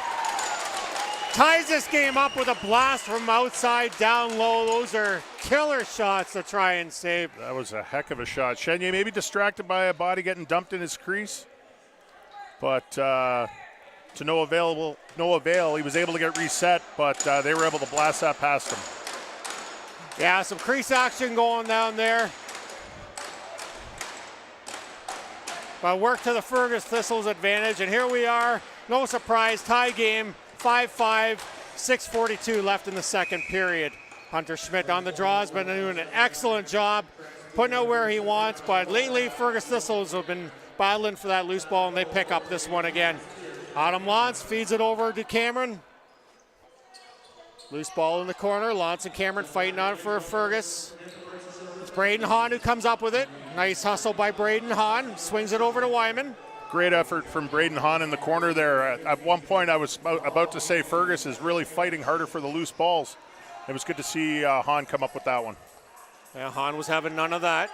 ties this game up with a blast from outside down low. Those are killer shots to try and save. That was a heck of a shot. Chenier maybe distracted by a body getting dumped in his crease, but to no avail. He was able to get reset, but they were able to blast that past him. Yeah, some crease action going down there. But work to the Fergus Thistles advantage, and here we are. No surprise, tie game. 5-5, 6:42 left in the second period. Hunter Schmidt on the draw has been doing an excellent job putting it where he wants, but lately Fergus Thistles have been battling for that loose ball, and they pick up this one again. Adam Lantz feeds it over to Cameron. Loose ball in the corner. Lantz and Cameron fighting on it for Fergus. It's Braden Hahn who comes up with it. Nice hustle by Braden Hahn. Swings it over to Wyman. Great effort from Braden Hahn in the corner there. At one point, I was about to say Fergus is really fighting harder for the loose balls. It was good to see Hahn come up with that one. Yeah, Hahn was having none of that.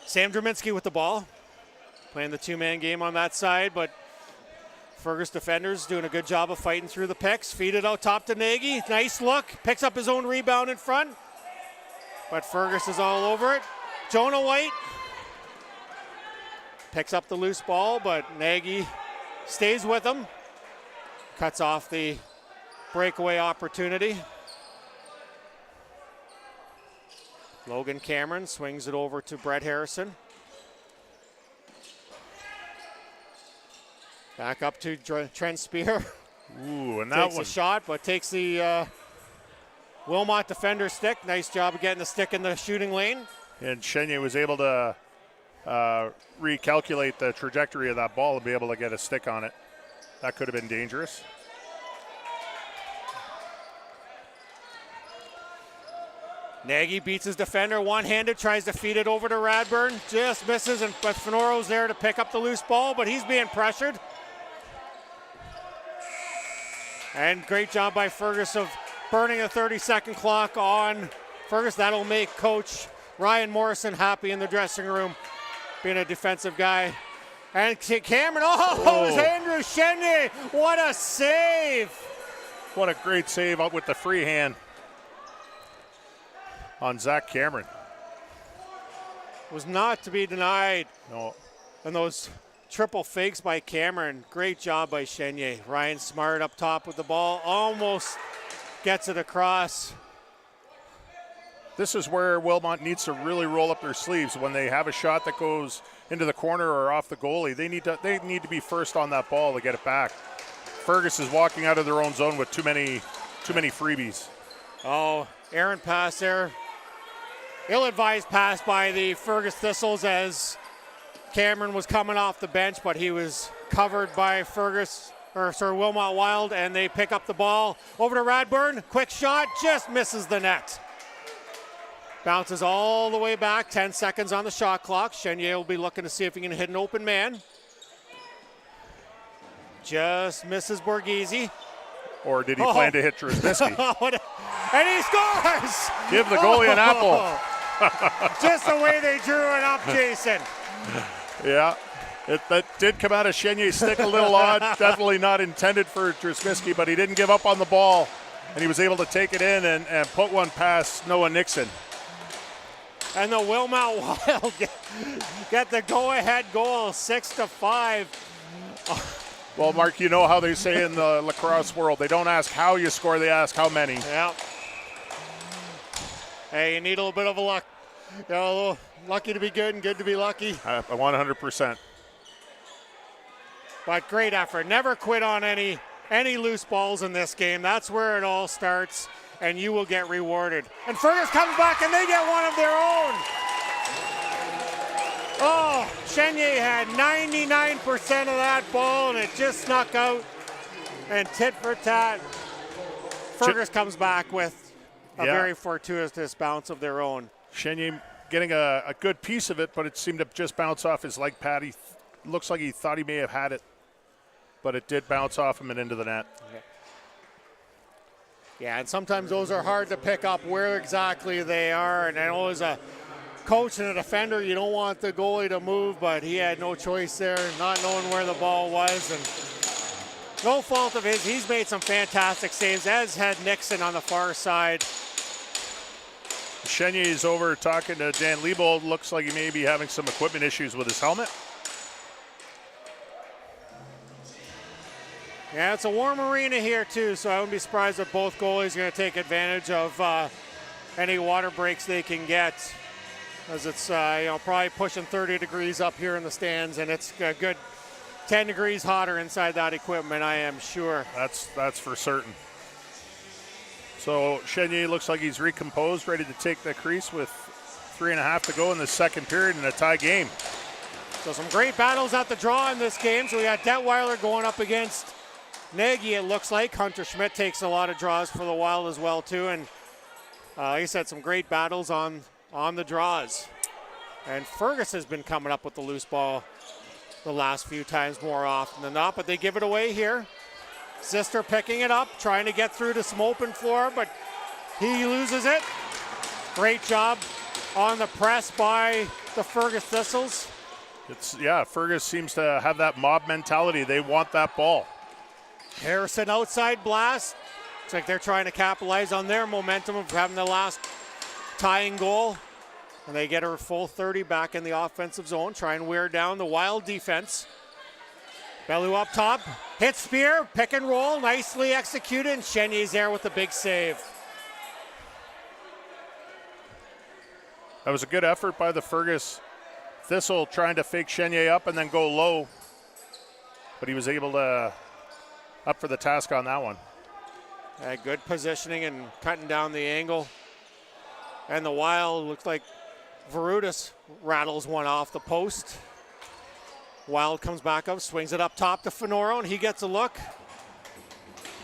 Sam Druminski with the ball. Playing the two-man game on that side, but Fergus defenders doing a good job of fighting through the picks. Feed it out top to Nagy. Nice look. Picks up his own rebound in front. But Fergus is all over it. Jonah White picks up the loose ball, but Nagy stays with him. Cuts off the breakaway opportunity. Logan Cameron swings it over to Brett Harrison. Back up to Trent Spear. Ooh, and that takes one. a shot, but takes the Wilmot defender stick. Nice job of getting the stick in the shooting lane. And Chenier was able to recalculate the trajectory of that ball and be able to get a stick on it. That could have been dangerous. Nagy beats his defender one-handed, tries to feed it over to Radburn. Just misses, but Fenoro's there to pick up the loose ball, but he's being pressured. And great job by Fergus of burning a 30-second clock on Fergus. That'll make Coach Ryan Morrison happy in the dressing room, being a defensive guy. And Cameron, it's Andrew Chenier. What a save. What a great save out with the free hand on Zach Cameron. Was not to be denied. No. And those triple fakes by Cameron. Great job by Chenier. Ryan Smart up top with the ball. Almost gets it across. This is where Wilmot needs to really roll up their sleeves. When they have a shot that goes into the corner or off the goalie, they need to be first on that ball to get it back. Fergus is walking out of their own zone with too many freebies. Oh, errant pass there. Ill-advised pass by the Fergus Thistles as Cameron was coming off the bench, but he was covered by Wilmot Wild, and they pick up the ball over to Radburn. Quick shot, just misses the net. Bounces all the way back, 10 seconds on the shot clock. Chenier will be looking to see if he can hit an open man. Just misses Borghese. Or did he plan to hit Trubisky? And he scores! Give the goalie an apple. Just the way they drew it up, Jason. Yeah. That did come out of Chenyer's stick a little odd. Definitely not intended for Drzymski, but he didn't give up on the ball, and he was able to take it in and put one past Noah Nixon. And the Wilmot Wild get the go-ahead goal, 6-5. Well, Mark, you know how they say in the lacrosse world, they don't ask how you score, they ask how many. Yeah. Hey, you need a little bit of a luck. You know, a little lucky to be good and good to be lucky. 100%. But great effort. Never quit on any loose balls in this game. That's where it all starts, and you will get rewarded. And Fergus comes back, and they get one of their own. Oh, Chenye had 99% of that ball, and it just snuck out. And tit for tat, Fergus comes back with a very fortuitous bounce of their own. Chenye getting a good piece of it, but it seemed to just bounce off his leg pad. He looks like he thought he may have had it, but it did bounce off him and into the net. Yeah, and sometimes those are hard to pick up where exactly they are. And I know as a coach and a defender, you don't want the goalie to move, but he had no choice there, not knowing where the ball was. And no fault of his. He's made some fantastic saves, as had Nixon on the far side. Chenye is over talking to Dan Liebold. Looks like he may be having some equipment issues with his helmet. Yeah, it's a warm arena here too, so I wouldn't be surprised if both goalies are going to take advantage of any water breaks they can get, as it's probably pushing 30 degrees up here in the stands, and it's a good 10 degrees hotter inside that equipment, I am sure. That's for certain. So Chenye looks like he's recomposed, ready to take the crease with 3.5 to go in the second period in a tie game. So some great battles at the draw in this game. So we got Detweiler going up against Nagy, it looks like. Hunter Schmidt takes a lot of draws for the Wild as well, too. And like I said, some great battles on the draws. And Fergus has been coming up with the loose ball the last few times more often than not, but they give it away here. Sister picking it up, trying to get through to some open floor, but he loses it. Great job on the press by the Fergus Thistles. Fergus seems to have that mob mentality. They want that ball. Harrison outside blast. Looks like they're trying to capitalize on their momentum of having the last tying goal. And they get her full 30 back in the offensive zone, try and wear down the Wild defense. Bellew up top, hit spear, pick and roll, nicely executed, and Chenye's there with the big save. That was a good effort by the Fergus Thistle, trying to fake Chenye up and then go low. But he was able to up for the task on that one. Good positioning and cutting down the angle. And the Wild, looks like Verutis rattles one off the post. Wild comes back up, swings it up top to Fenoro, and he gets a look.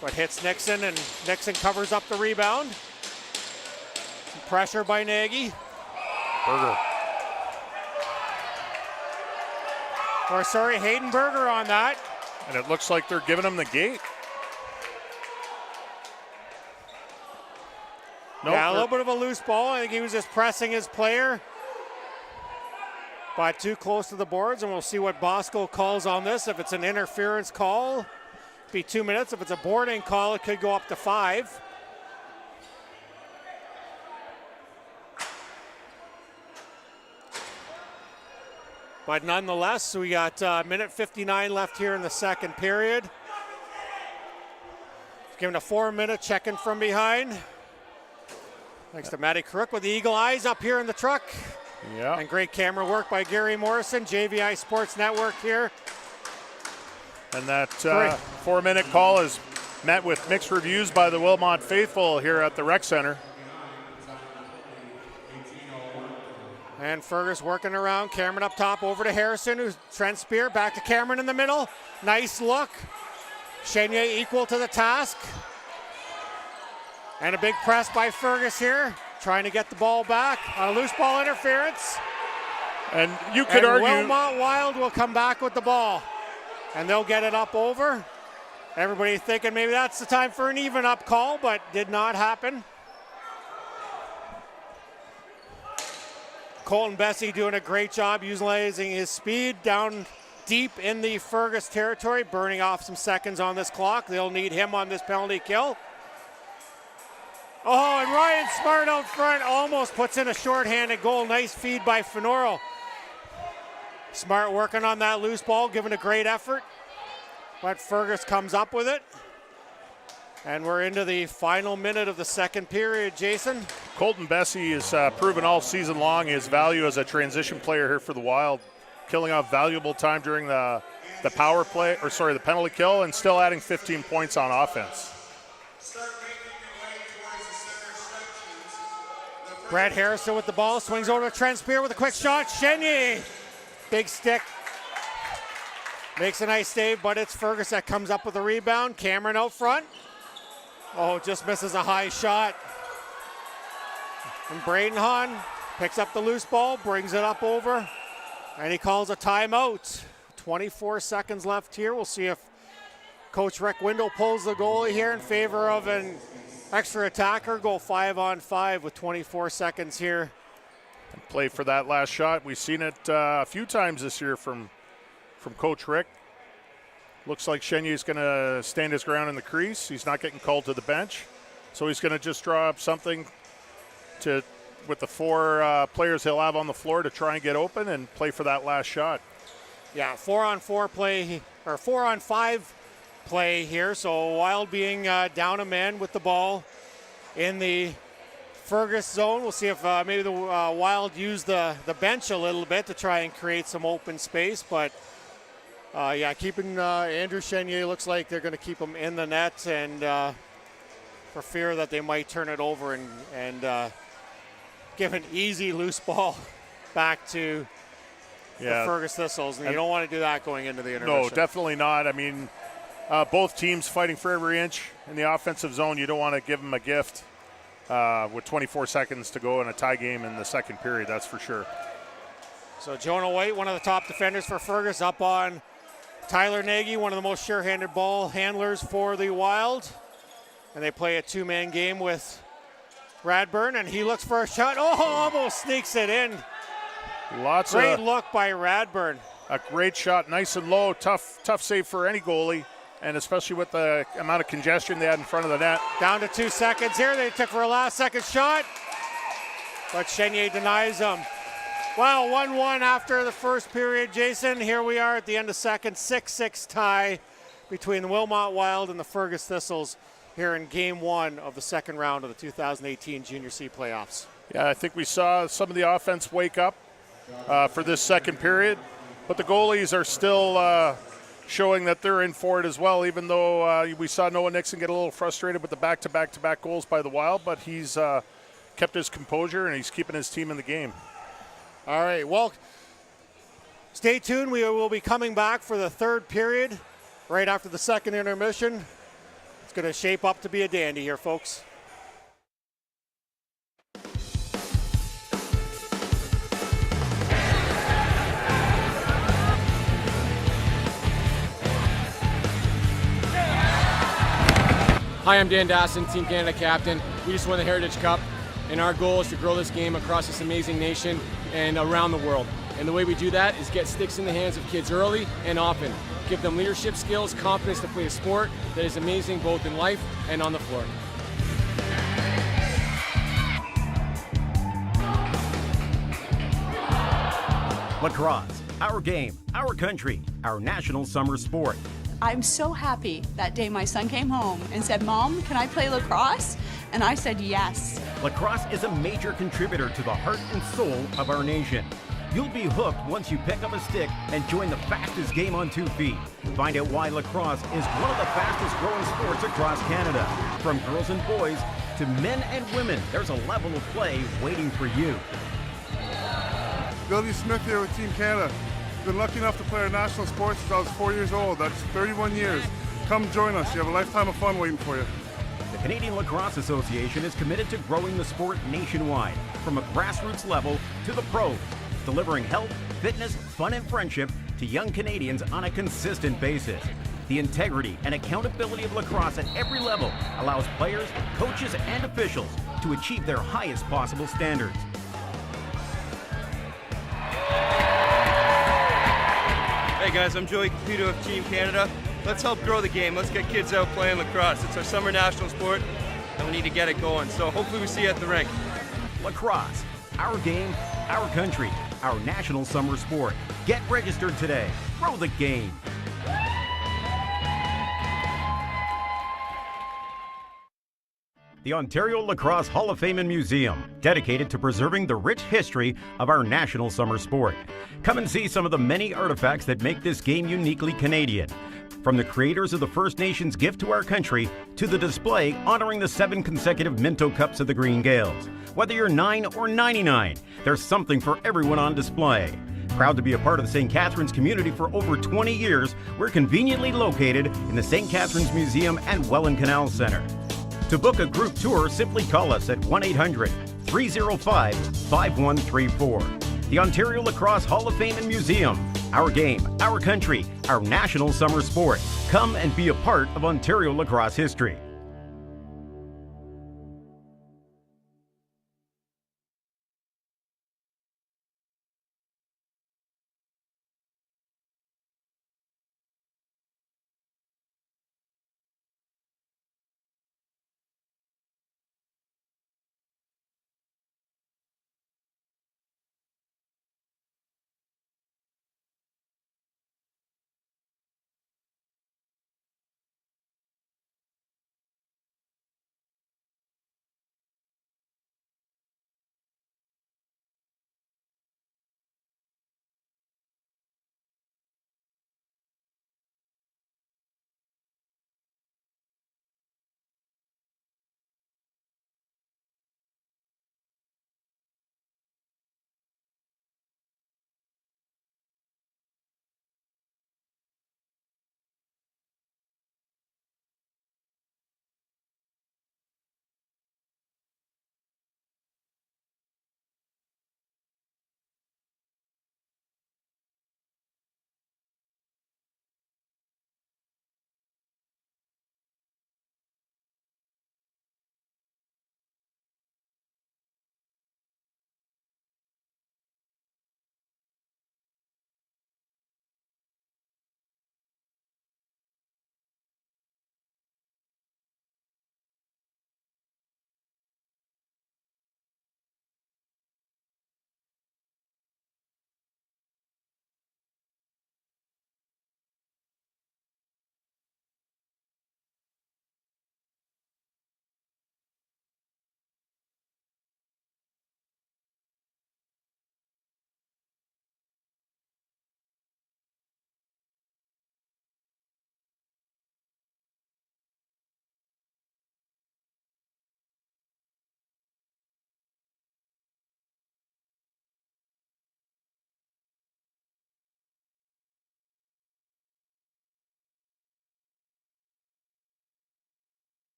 But hits Nixon, and Nixon covers up the rebound. Some pressure by Nagy. Berger. Or sorry, Hayden Berger on that. And it looks like they're giving him the gate. A little bit of a loose ball. I think he was just pressing his player. But too close to the boards, and we'll see what Bosco calls on this. If it's an interference call, it'll be 2 minutes. If it's a boarding call, it could go up to 5. But nonetheless, we got minute 59 left here in the second period. Given a 4-minute check-in from behind. Thanks to Matty Crook with the eagle eyes up here in the truck. Yeah. And great camera work by Gary Morrison, JVI Sports Network here. And that 4-minute call is met with mixed reviews by the Wilmot faithful here at the Rec Center. And Fergus working around, Cameron up top over to Harrison, who's Trent Spear, back to Cameron in the middle. Nice look. Chenye equal to the task. And a big press by Fergus here, trying to get the ball back on a loose ball interference. And you could argue Wilmot Wild will come back with the ball, and they'll get it up over. Everybody thinking maybe that's the time for an even up call, but did not happen. Colton Bessie doing a great job utilizing his speed down deep in the Fergus territory, burning off some seconds on this clock. They'll need him on this penalty kill. Oh, and Ryan Smart out front almost puts in a shorthanded goal. Nice feed by Fenoro. Smart working on that loose ball, giving a great effort. But Fergus comes up with it. And we're into the final minute of the second period, Jason. Colton Bessie has proven all season long his value as a transition player here for the Wild, killing off valuable time during the power play, or sorry, the penalty kill, and still adding 15 points on offense. Brett Harrison with the ball, swings over to Trent Spear with a quick shot. Chenier, big stick. Makes a nice save, but it's Fergus that comes up with the rebound. Cameron out front. Oh, just misses a high shot. And Braden Hahn picks up the loose ball, brings it up over, and he calls a timeout. 24 seconds left here. We'll see if Coach Rick Windle pulls the goalie here in favor of an extra attacker. Go 5-on-5 with 24 seconds here. Play for that last shot. We've seen it a few times this year from Coach Rick. Looks like Chenier's going to stand his ground in the crease. He's not getting called to the bench. So he's going to just draw up something with the four players he'll have on the floor to try and get open and play for that last shot. Yeah, 4-on-4 play, or 4-on-5 play here. So Wild being down a man with the ball in the Fergus zone. We'll see if maybe the Wild use the bench a little bit to try and create some open space. But yeah, keeping Andrew Chenier, looks like they're going to keep him in the net, and for fear that they might turn it over and give an easy loose ball back to the Fergus Thistles. And you don't want to do that going into the intermission. No, definitely not. I mean, both teams fighting for every inch in the offensive zone. You don't want to give them a gift with 24 seconds to go in a tie game in the second period, that's for sure. So Jonah White, one of the top defenders for Fergus, up on Tyler Nagy, one of the most sure-handed ball handlers for the Wild. And they play a two-man game with Radburn, and he looks for a shot. Oh, almost sneaks it in. Great look by Radburn. A great shot, nice and low, tough save for any goalie, and especially with the amount of congestion they had in front of the net. Down to 2 seconds here. They took for a last-second shot, but Chenier denies them. Wow, 1-1 after the first period, Jason. Here we are at the end of second, 6-6 tie between the Wilmot Wild and the Fergus Thistles here in Game 1 of the second round of the 2018 Junior C playoffs. Yeah, I think we saw some of the offense wake up for this second period, but the goalies are still showing that they're in for it as well, even though we saw Noah Nixon get a little frustrated with the back-to-back goals by the Wild, but he's kept his composure and he's keeping his team in the game. All right, well, stay tuned. We will be coming back for the third period right after the second intermission. It's going to shape up to be a dandy here, folks. Hi, I'm Dan Dasson, Team Canada captain. We just won the Heritage Cup, and our goal is to grow this game across this amazing nation and around the world. And the way we do that is get sticks in the hands of kids early and often. Give them leadership skills, confidence to play a sport that is amazing both in life and on the floor. Lacrosse, our game, our country, our national summer sport. I'm so happy that day my son came home and said, "Mom, can I play lacrosse?" And I said yes. Lacrosse is a major contributor to the heart and soul of our nation. You'll be hooked once you pick up a stick and join the fastest game on 2 feet. Find out why lacrosse is one of the fastest growing sports across Canada. From girls and boys to men and women, there's a level of play waiting for you. Billy Smith here with Team Canada. Been lucky enough to play our national sports since I was 4 years old. That's 31 years. Come join us. You have a lifetime of fun waiting for you. The Canadian Lacrosse Association is committed to growing the sport nationwide, from a grassroots level to the pros, delivering health, fitness, fun, and friendship to young Canadians on a consistent basis. The integrity and accountability of lacrosse at every level allows players, coaches, and officials to achieve their highest possible standards. Hey guys, I'm Joey Caputo of Team Canada. Let's help grow the game. Let's get kids out playing lacrosse. It's our summer national sport, and we need to get it going. So hopefully we see you at the rink. Lacrosse, our game, our country, our national summer sport. Get registered today. Grow the game. The Ontario Lacrosse Hall of Fame and Museum, dedicated to preserving the rich history of our national summer sport. Come and see some of the many artifacts that make this game uniquely Canadian. From the creators of the First Nations gift to our country, to the display honoring the 7 consecutive Minto Cups of the Green Gaels. Whether you're 9 or 99, there's something for everyone on display. Proud to be a part of the St. Catharines community for over 20 years, we're conveniently located in the St. Catharines Museum and Welland Canal Centre. To book a group tour, simply call us at 1-800-305-5134. The Ontario Lacrosse Hall of Fame and Museum. Our game, our country, our national summer sport. Come and be a part of Ontario lacrosse history.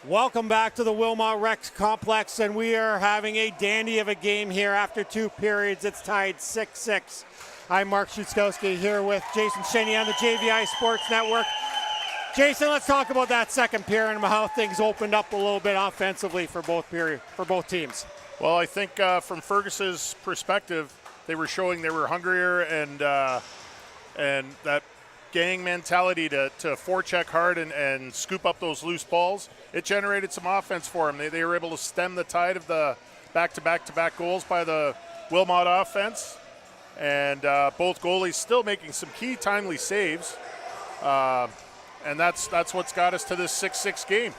Welcome back to the Wilmot Rec Complex, and we are having a dandy of a game here after 2 periods. It's tied 6-6. I'm Mark Schutzkowski here with Jason Chenier on the JVI Sports Network. Jason, let's talk about that second period and how things opened up a little bit offensively for both teams. Well, I think from Fergus's perspective, they were showing they were hungrier and that gang mentality to forecheck hard and scoop up those loose balls. It generated some offense for them. They were able to stem the tide of the back-to-back goals by the Wilmot offense. And both goalies still making some key timely saves. And that's what's got us to this 6-6 game.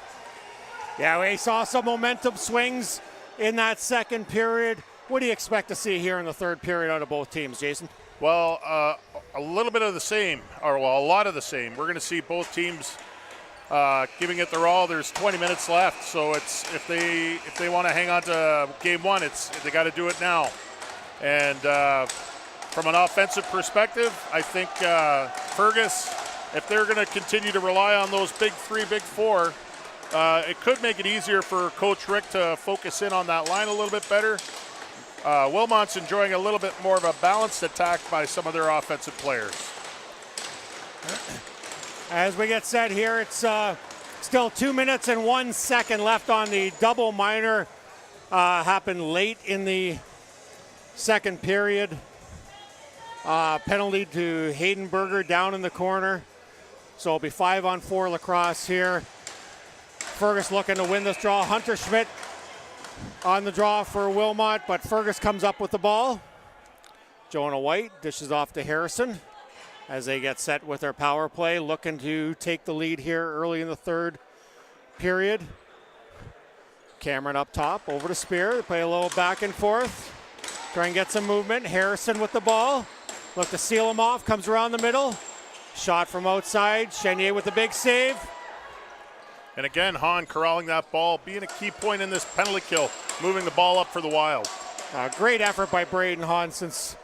Yeah, we saw some momentum swings in that second period. What do you expect to see here in the third period out of both teams, Jason? Well, a little bit of the same, or well, a lot of the same. We're going to see both teams giving it their all. There's 20 minutes left, so it's if they want to hang on to game one, they got to do it now. And from an offensive perspective, I think Fergus, if they're going to continue to rely on those big three, big four, it could make it easier for Coach Rick to focus in on that line a little bit better. Wilmot's enjoying a little bit more of a balanced attack by some of their offensive players. As we get set here, it's still 2 minutes and 1 second left on the double minor. Happened late in the second period. Penalty to Haydenberger down in the corner. So it'll be 5-on-4 Lacrosse here. Fergus looking to win this draw. Hunter Schmidt on the draw for Wilmot, but Fergus comes up with the ball. Jonah White dishes off to Harrison as they get set with their power play, looking to take the lead here early in the third period. Cameron up top, over to Spear. They play a little back and forth. Try and get some movement. Harrison with the ball. Look to seal him off, comes around the middle. Shot from outside. Chenier with the big save. And again, Hahn corralling that ball, being a key point in this penalty kill, moving the ball up for the Wild. Great effort by Braden Hahn. Since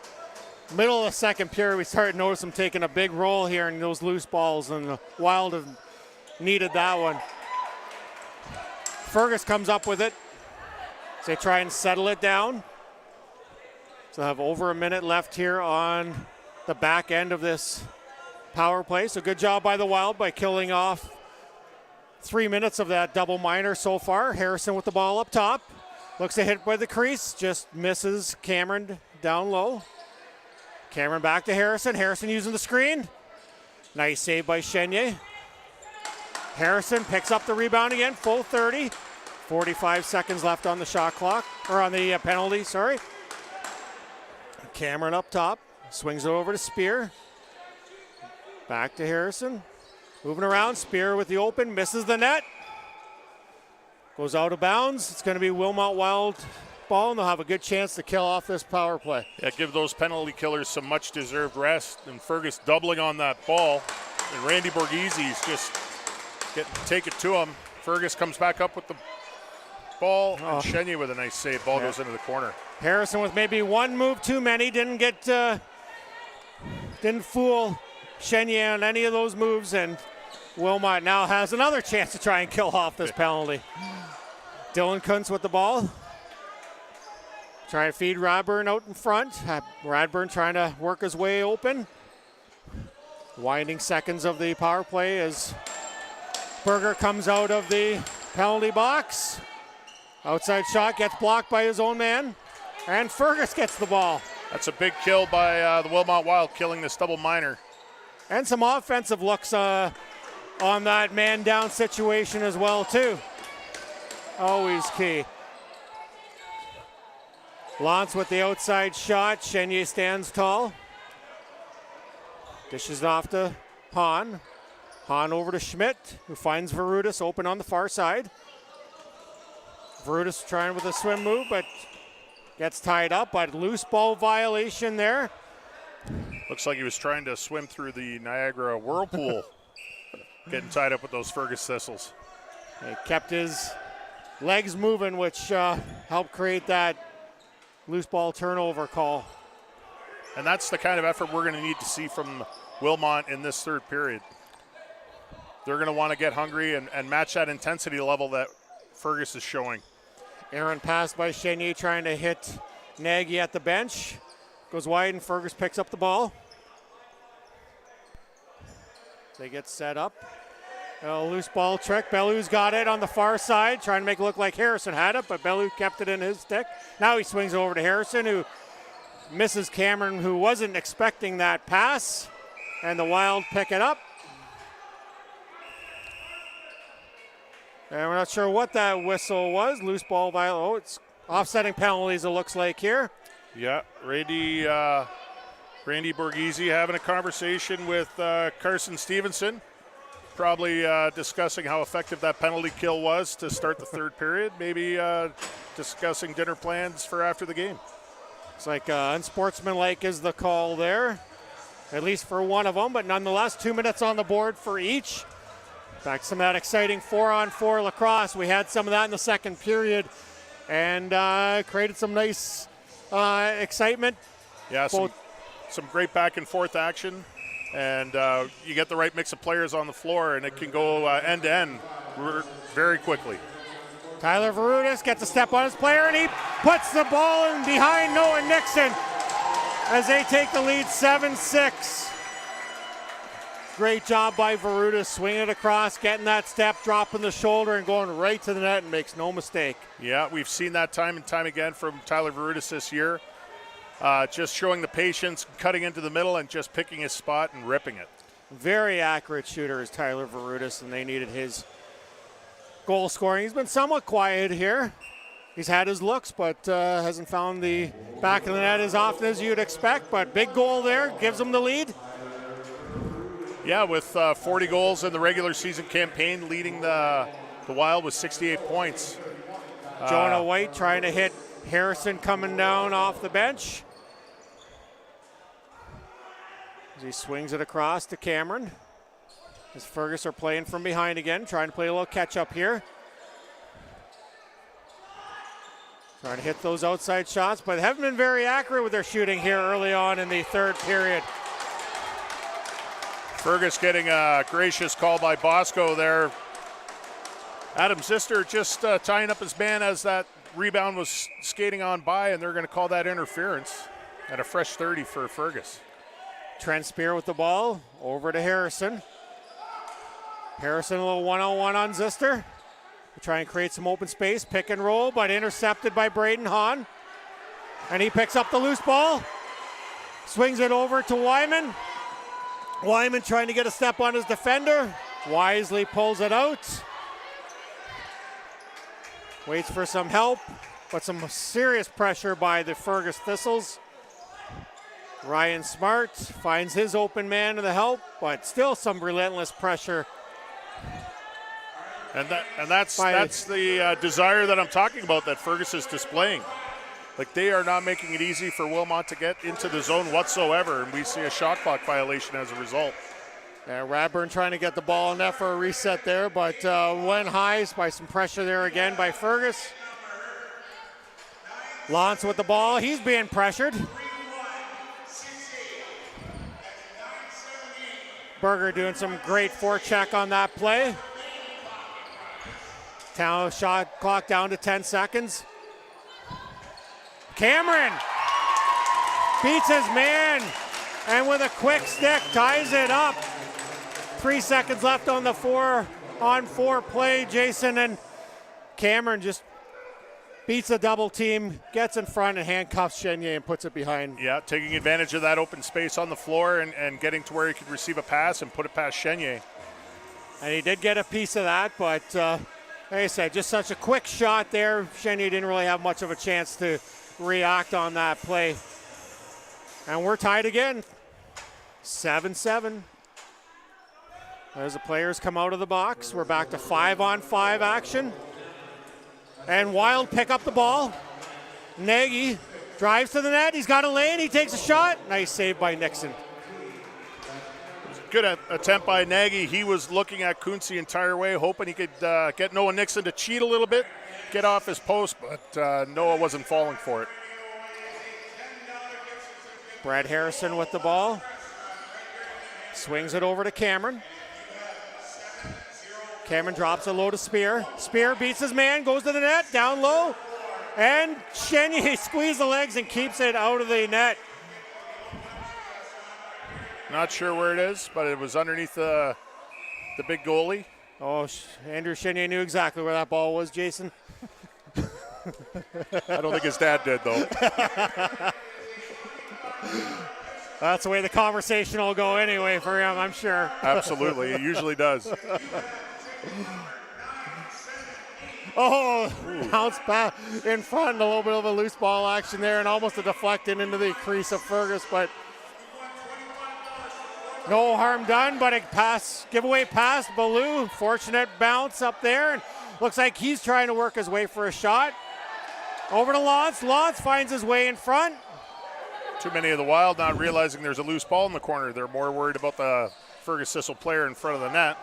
middle of the second period, we started to notice him taking a big role here in those loose balls, and the Wild have needed that one. Fergus comes up with it. So they try and settle it down. So have over a minute left here on the back end of this power play. So good job by the Wild by killing off 3 minutes of that double minor so far. Harrison with the ball up top. Looks to hit by the crease. Just misses Cameron down low. Cameron back to Harrison. Harrison using the screen. Nice save by Chenier. Harrison picks up the rebound again. Full 30. 45 seconds left on the shot clock. Or on the penalty, sorry. Cameron up top. Swings it over to Spear. Back to Harrison. Moving around, Spear with the open, misses the net. Goes out of bounds. It's going to be Wilmot Wild ball, and they'll have a good chance to kill off this power play. Yeah, give those penalty killers some much-deserved rest. And Fergus doubling on that ball. And Randy Borghesi's just take it to him. Fergus comes back up with the ball, and Chenier with a nice save. Ball goes into the corner. Harrison with maybe one move too many. Didn't fool Chenier on any of those moves, and Wilmot now has another chance to try and kill off this penalty. Dylan Kuntz with the ball. Trying to feed Radburn out in front. Radburn trying to work his way open. Winding seconds of the power play as Berger comes out of the penalty box. Outside shot gets blocked by his own man. And Fergus gets the ball. That's a big kill by the Wilmot Wild, killing this double minor. And some offensive looks on that man down situation as well, too. Always key. Lance with the outside shot. Chenier stands tall. Dishes off to Hahn. Hahn over to Schmidt, who finds Verutis open on the far side. Verutis trying with a swim move, but gets tied up. But loose ball violation there. Looks like he was trying to swim through the Niagara Whirlpool, getting tied up with those Fergus Thistles. He kept his legs moving, which helped create that loose ball turnover call. And that's the kind of effort we're going to need to see from Wilmot in this third period. they're going to want to get hungry and match that intensity level that Fergus is showing. Aaron passed by Chenier trying to hit Nagy at the bench. Goes wide and Fergus picks up the ball. They get set up. A loose ball trick. Bellu's got it on the far side, trying to make it look like Harrison had it, but Bellew kept it in his stick. Now he swings over to Harrison, who misses Cameron, who wasn't expecting that pass. And the Wild pick it up. And we're not sure what that whistle was. Loose ball violation. Oh, it's offsetting penalties, it looks like here. Yeah, Randy Borghese having a conversation with Carson Stevenson. Probably discussing how effective that penalty kill was to start the third period. Maybe discussing dinner plans for after the game. It's like unsportsmanlike is the call there, at least for one of them, but nonetheless 2 minutes on the board for each. Back to some of that exciting 4-on-4 lacrosse. We had some of that in the second period and created some nice excitement. Yeah, some great back and forth action. And you get the right mix of players on the floor, and it can go end to end very quickly. Tyler Varudis gets a step on his player, and he puts the ball in behind Noah Nixon as they take the lead 7-6. Great job by Varudis, swinging it across, getting that step, dropping the shoulder, and going right to the net, and makes no mistake. Yeah, we've seen that time and time again from Tyler Varudis this year. Just showing the patience, cutting into the middle, and just picking his spot and ripping it. Very accurate shooter is Tyler Varudis, and they needed his goal scoring. He's been somewhat quiet here. He's had his looks, but hasn't found the back of the net as often as you'd expect. But big goal there, gives him the lead. Yeah, with 40 goals in the regular season campaign, leading the Wild with 68 points. Jonah White trying to hit Harrison coming down off the bench. As he swings it across to Cameron. As Fergus are playing from behind again, trying to play a little catch up here. Trying to hit those outside shots, but haven't been very accurate with their shooting here early on in the third period. Fergus getting a gracious call by Bosco there. Adam Zister just tying up his man as that rebound was skating on by, and they're going to call that interference. And a fresh 30 for Fergus. Trent Spear with the ball, over to Harrison. Harrison a little one-on-one on Zister. They try and create some open space, pick and roll, but intercepted by Braden Hahn. And he picks up the loose ball, swings it over to Wyman. Wyman trying to get a step on his defender. Wisely pulls it out. Waits for some help, but some serious pressure by the Fergus Thistles. Ryan Smart finds his open man to the help, but still some relentless pressure. And that's the desire that I'm talking about that Fergus is displaying. Like, they are not making it easy for Wilmot to get into the zone whatsoever, and we see a shot clock violation as a result. Radburn trying to get the ball in net for a reset there, but went high by some pressure there again by Fergus. Lance with the ball, he's being pressured. Berger doing some great forecheck on that play. Town shot clock down to 10 seconds. Cameron beats his man and with a quick stick ties it up. 3 seconds left on the 4-on-4 play, Jason, and Cameron just beats a double team, gets in front and handcuffs Chenier and puts it behind. Yeah, taking advantage of that open space on the floor and getting to where he could receive a pass and put it past Chenier. And he did get a piece of that, but like I said, just such a quick shot there. Chenier didn't really have much of a chance to react on that play. And we're tied again, 7-7. As the players come out of the box, we're back to 5-on-5 action. And Wild pick up the ball. Nagy drives to the net. He's got a lane. He takes a shot. Nice save by Nixon. Good attempt by Nagy. He was looking at Kuntz the entire way, hoping he could get Noah Nixon to cheat a little bit, get off his post, but Noah wasn't falling for it. Brad Harrison with the ball. Swings it over to Cameron. Cameron drops it low to Spear. Spear beats his man, goes to the net, down low. And Chenier squeezes the legs and keeps it out of the net. Not sure where it is, but it was underneath the big goalie. Oh, Andrew Chenier knew exactly where that ball was, Jason. I don't think his dad did, though. That's the way the conversation will go anyway for him, I'm sure. Absolutely, it usually does. Oh, bounce back in front, a little bit of a loose ball action there, and almost a deflected into the crease of Fergus, but no harm done. But a giveaway pass, Ballou, fortunate bounce up there, and looks like he's trying to work his way for a shot. Over to Lance. Lance finds his way in front. Too many of the Wild not realizing there's a loose ball in the corner. They're more worried about the Fergus Thistles player in front of the net.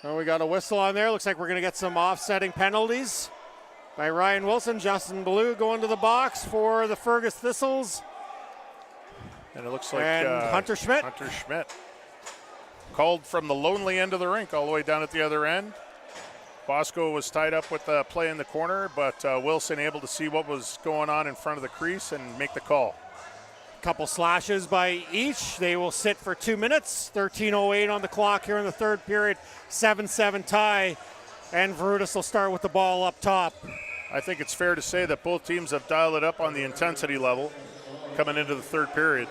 Well, we got a whistle on there. Looks like we're going to get some offsetting penalties by Ryan Wilson. Justin Ballou going to the box for the Fergus Thistles. And it looks like Hunter Schmidt. Hunter Schmidt. Called from the lonely end of the rink all the way down at the other end. Bosco was tied up with the play in the corner, but Wilson able to see what was going on in front of the crease and make the call. Couple slashes by each. They will sit for 2 minutes. 13:08 on the clock here in the third period. 7-7 tie. And Verutis will start with the ball up top. I think it's fair to say that both teams have dialed it up on the intensity level coming into the third period.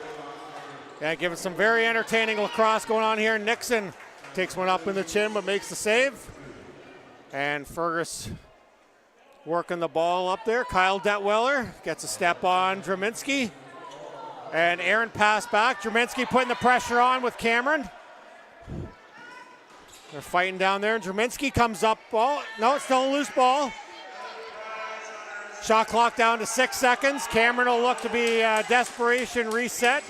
Yeah, giving some very entertaining lacrosse going on here. Nixon takes one up in the chin but makes the save. And Fergus working the ball up there. Kyle Detweiler gets a step on Draminsky. And Aaron pass back. Draminsky putting the pressure on with Cameron. They're fighting down there. And Draminsky comes up. Ball. No, it's still a loose ball. Shot clock down to 6 seconds. Cameron will look to be desperation reset.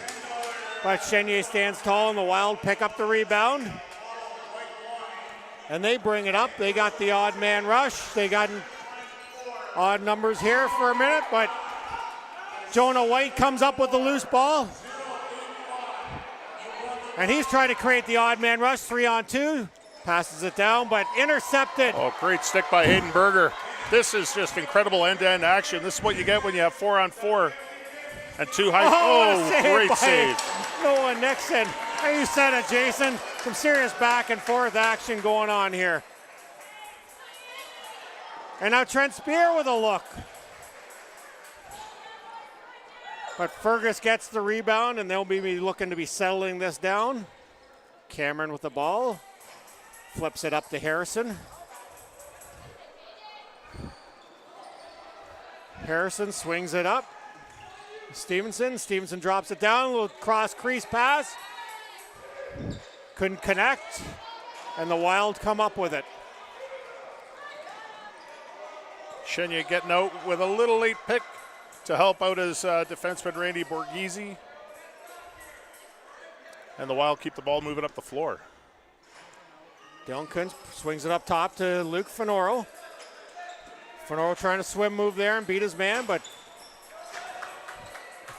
But Chenier stands tall and the Wild pick up the rebound. And they bring it up. They got the odd man rush. They got odd numbers here for a minute, but Jonah White comes up with the loose ball. And he's trying to create the odd man rush, 3-on-2. Passes it down, but intercepted. Oh, great stick by Hayden Berger. This is just incredible end-to-end action. This is what you get when you have 4-on-4 and 2 high. Oh, great save. Noah Nixon. And you said it, Jason. Some serious back and forth action going on here. And now Trent Spear with a look. But Fergus gets the rebound, and they'll be looking to be settling this down. Cameron with the ball. Flips it up to Harrison. Harrison swings it up. Stevenson drops it down. A little cross crease pass. Couldn't connect. And the Wild come up with it. Chenier getting out with a little late pick to help out his defenseman Randy Borghese. And the Wild keep the ball moving up the floor. Dylan Kuntz swings it up top to Luke Fenoro. Fenoro trying to swim move there and beat his man, but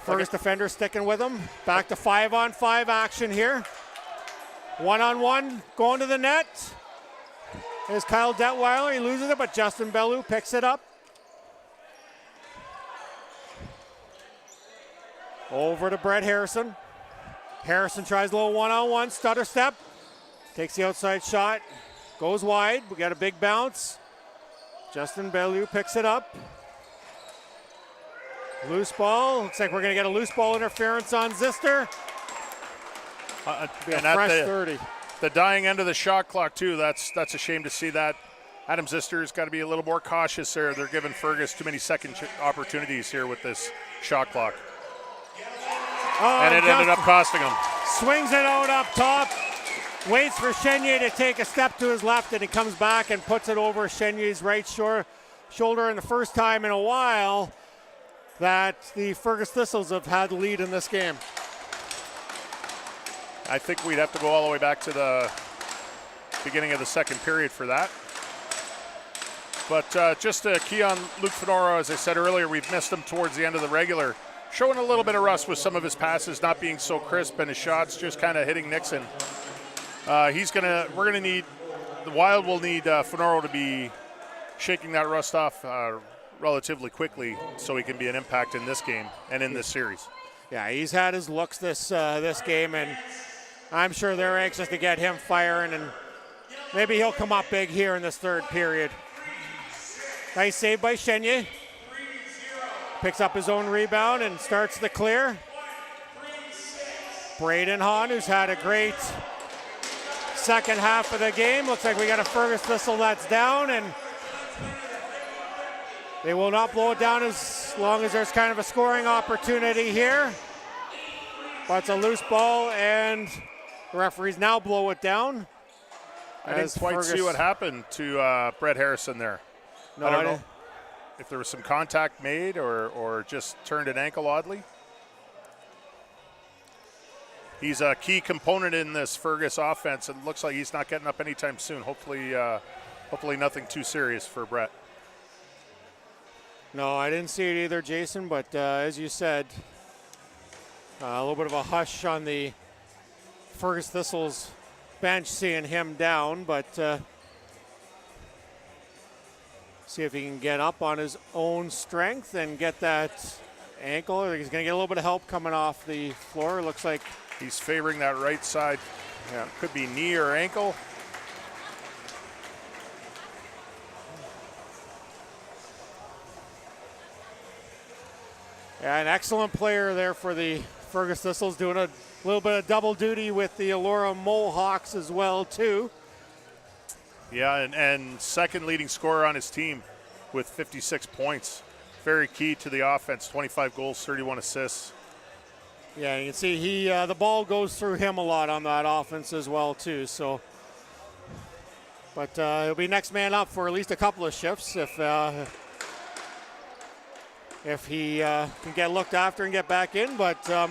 Fergus defender sticking with him. Back to 5-on-5 action here. 1-on-1 going to the net. There's Kyle Detweiler. He loses it, but Justin Ballou picks it up. Over to Brett Harrison. Harrison tries a little 1-on-1 stutter step. Takes the outside shot. Goes wide. We got a big bounce. Justin Ballou picks it up. Loose ball. Looks like we're going to get a loose ball interference on Zister. And at 30. The dying end of the shot clock, too. That's a shame to see that. Adam Zister's got to be a little more cautious there. They're giving Fergus too many second opportunities here with this shot clock. And it ended up costing him. Swings it out up top. Waits for Chenier to take a step to his left, and he comes back and puts it over Chenier's right shoulder. And the first time in a while that the Fergus Thistles have had the lead in this game. I think we'd have to go all the way back to the beginning of the second period for that. But just to key on Luke Fenoro, as I said earlier, we've missed him towards the end of the regular. Showing a little bit of rust with some of his passes not being so crisp and his shots just kind of hitting Nixon. We're gonna need the Wild will need Fenoro to be shaking that rust off relatively quickly so he can be an impact in this game and in this series. Yeah, he's had his looks this game, and I'm sure they're anxious to get him firing, and maybe he'll come up big here in this third period. Nice save by Chenier. Picks up his own rebound and starts the clear. Braden Hahn, who's had a great second half of the game. Looks like we got a Fergus Thistle that's down, and they will not blow it down as long as there's kind of a scoring opportunity here. But it's a loose ball, and the referees now blow it down. I didn't quite see what happened to Brett Harrison there. No, I don't know if there was some contact made or just turned an ankle oddly. He's a key component in this Fergus offense, and looks like he's not getting up anytime soon. Hopefully nothing too serious for Brett. No, I didn't see it either, Jason, but as you said, a little bit of a hush on the Fergus Thistles bench seeing him down, but see if he can get up on his own strength and get that ankle. He's going to get a little bit of help coming off the floor. Looks like he's favoring that right side. Yeah, could be knee or ankle. Yeah, an excellent player there for the Fergus Thistles, doing a little bit of double duty with the Allura Mohawks as well, too. Yeah, and second leading scorer on his team with 56 points. Very key to the offense, 25 goals, 31 assists. Yeah, you can see the ball goes through him a lot on that offense as well, too. So, but he'll be next man up for at least a couple of shifts if he can get looked after and get back in, but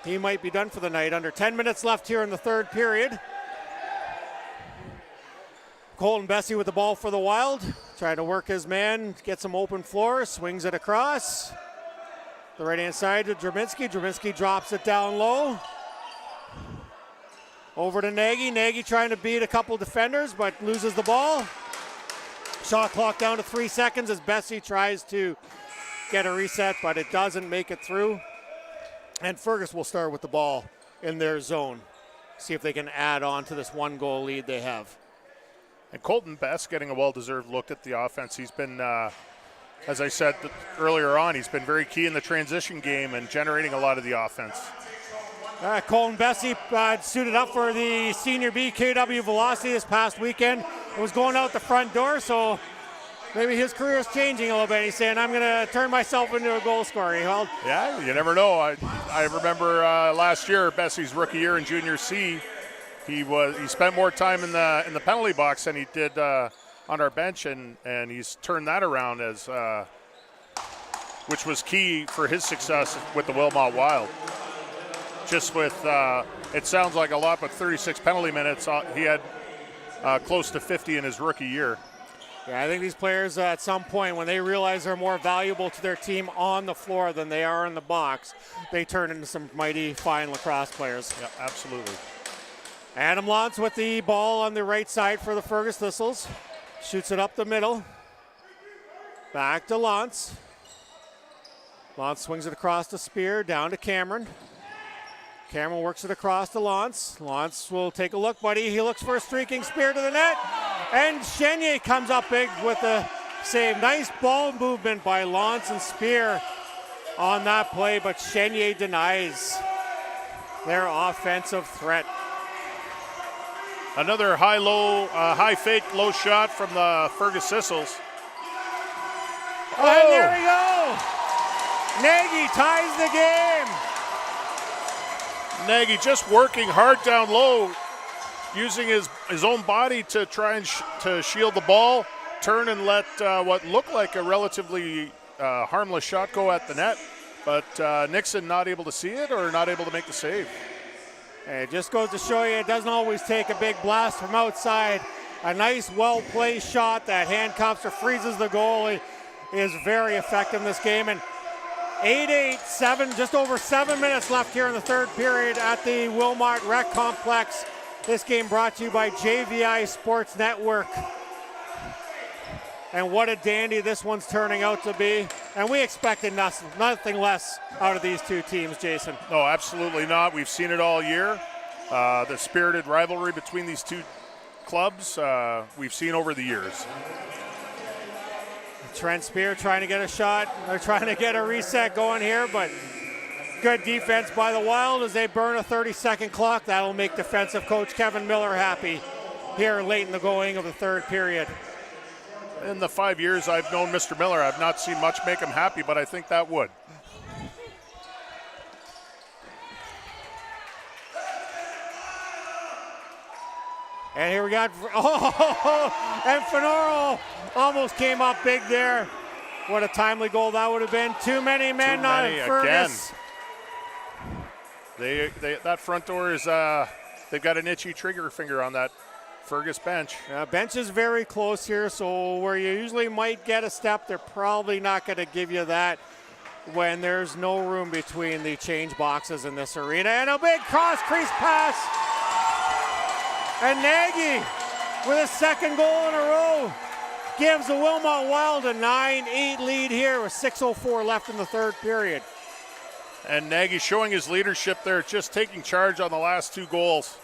he might be done for the night. Under 10 minutes left here in the third period. Colton Bessie with the ball for the Wild, trying to work his man, get some open floor, swings it across. The right-hand side to Drabinski. Drabinski drops it down low. Over to Nagy. Nagy trying to beat a couple defenders, but loses the ball. Shot clock down to 3 seconds as Bessie tries to get a reset, but it doesn't make it through. And Fergus will start with the ball in their zone. See if they can add on to this 1-goal lead they have. And Colton Best getting a well-deserved look at the offense. He's been, as I said earlier on, he's been very key in the transition game and generating a lot of the offense. Colton Bessie suited up for the Senior B KW Velocity this past weekend. It was going out the front door, so maybe his career is changing a little bit. He's saying, I'm going to turn myself into a goal scorer. Well, yeah, you never know. I remember last year, Bessie's rookie year in Junior C, he spent more time in the penalty box than he did on our bench, and he's turned that around as which was key for his success with the Wilmot Wild. Just with it sounds like a lot, but 36 penalty minutes. He had close to 50 in his rookie year. Yeah, I think these players at some point, when they realize they're more valuable to their team on the floor than they are in the box, they turn into some mighty fine lacrosse players. Yeah, absolutely. Adam Lantz with the ball on the right side for the Fergus Thistles. Shoots it up the middle. Back to Lantz. Lantz swings it across the spear, down to Cameron. Cameron works it across to Lantz. Lantz will take a look, buddy. He looks for a streaking spear to the net. And Chenier comes up big with the save. Nice ball movement by Lantz and Spear on that play, but Chenier denies their offensive threat. Another high fake, low shot from the Fergus Thistles. Oh, and there we go. Nagy ties the game. Nagy just working hard down low, using his own body to try and to shield the ball, turn and let what looked like a relatively harmless shot go at the net. But Nixon not able to see it or not able to make the save. It just goes to show you it doesn't always take a big blast from outside. A nice, well-placed shot that handcuffs or freezes the goalie is very effective in this game. And 8-8, just over 7 minutes left here in the third period at the Wilmot Rec Complex This game brought to you by JVI Sports Network. And what a dandy this one's turning out to be. And we expected nothing less out of these two teams, Jason. No, absolutely not. We've seen it all year. The spirited rivalry between these two clubs, we've seen over the years. Trent Spear trying to get a shot. They're trying to get a reset going here, but good defense by the Wild as they burn a 30-second clock. That'll make defensive coach Kevin Miller happy here late in the going of the third period. In the 5 years I've known Mr. Miller, I've not seen much make him happy, but I think that would. And here we got, and Finoro almost came up big there. What a timely goal that would have been. Too many men on Fergus. That front door is, they've got an itchy trigger finger on that Fergus bench. Bench is very close here, so where you usually might get a step, they're probably not going to give you that when there's no room between the change boxes in this arena. And a big cross crease pass. And Nagy, with his second goal in a row, gives the Wilmot Wild a 9-8 lead here with 6:04 left in the third period. And Nagy showing his leadership there, just taking charge on the last two goals.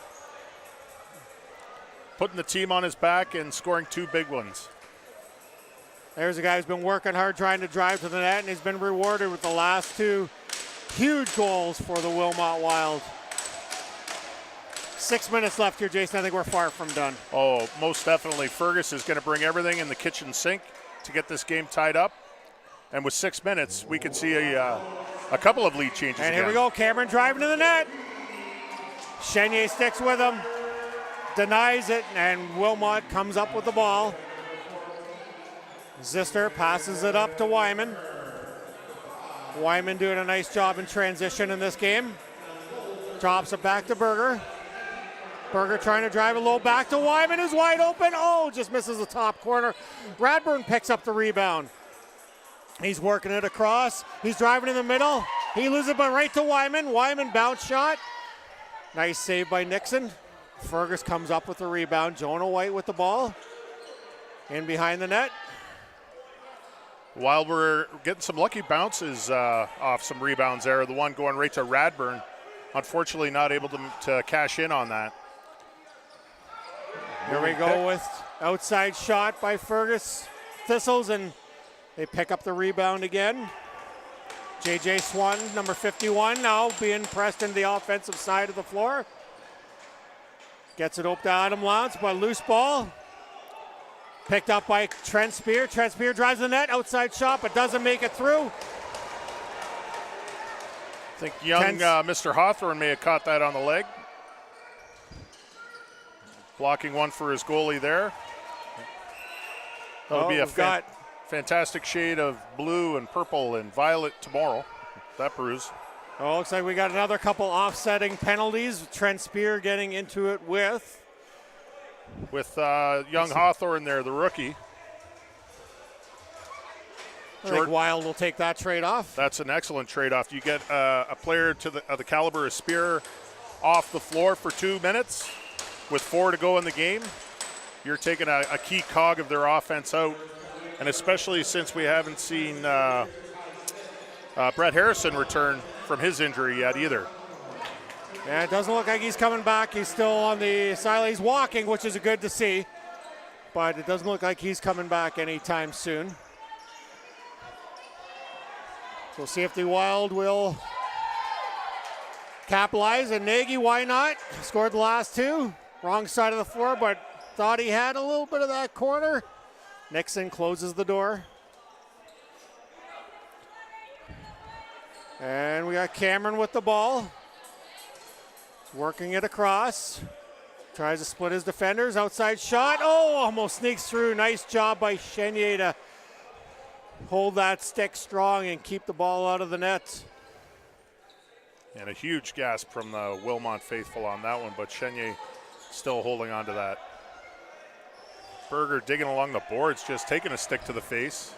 Putting the team on his back and scoring two big ones. There's a guy who's been working hard trying to drive to the net, and he's been rewarded with the last two huge goals for the Wilmot Wild. 6 minutes left here, Jason. I think we're far from done. Oh, most definitely. Fergus is going to bring everything in the kitchen sink to get this game tied up. And with 6 minutes, we could see a couple of lead changes. And again. Here we go. Cameron driving to the net. Chenier sticks with him. Denies it, and Wilmot comes up with the ball. Zister passes it up to Wyman. Wyman doing a nice job in transition in this game. Drops it back to Berger. Berger trying to drive it low back to Wyman, who's wide open. Oh, just misses the top corner. Radburn picks up the rebound. He's working it across. He's driving in the middle. He loses it, but right to Wyman. Wyman bounce shot. Nice save by Nixon. Fergus comes up with the rebound. Jonah White with the ball. In behind the net. While we're getting some lucky bounces off some rebounds there, the one going right to Radburn. Unfortunately not able to cash in on that. Here we go with outside shot by Fergus Thistles, and they pick up the rebound again. J.J. Swan, number 51, now being pressed into the offensive side of the floor. Gets it open to Adam Lounce, but loose ball. Picked up by Trent Spear. Trent Spear drives the net, outside shot, but doesn't make it through. I think young Mr. Hawthorne may have caught that on the leg. Blocking one for his goalie there. That'll be a fantastic shade of blue and purple and violet tomorrow. That bruise. Oh, looks like we got another couple offsetting penalties. Trent Spear getting into it with young Hawthorne there, the rookie. I think Wild will take that trade-off. That's an excellent trade-off. You get a player of the caliber of Spear off the floor for 2 minutes with 4 to go in the game. You're taking a key cog of their offense out, and especially since we haven't seen Brett Harrison return from his injury yet either. Yeah, it doesn't look like he's coming back. He's still on the sideline. He's walking, which is good to see, but it doesn't look like he's coming back anytime soon. So we'll see if the Wild will capitalize. And Nagy, why not? Scored the last two. Wrong side of the floor, but thought he had a little bit of that corner. Nixon closes the door. And we got Cameron with the ball. Working it across. Tries to split his defenders. Outside shot. Oh, almost sneaks through. Nice job by Chenier to hold that stick strong and keep the ball out of the net. And a huge gasp from the Wilmot faithful on that one, but Chenier still holding on to that. Berger digging along the boards, just taking a stick to the face.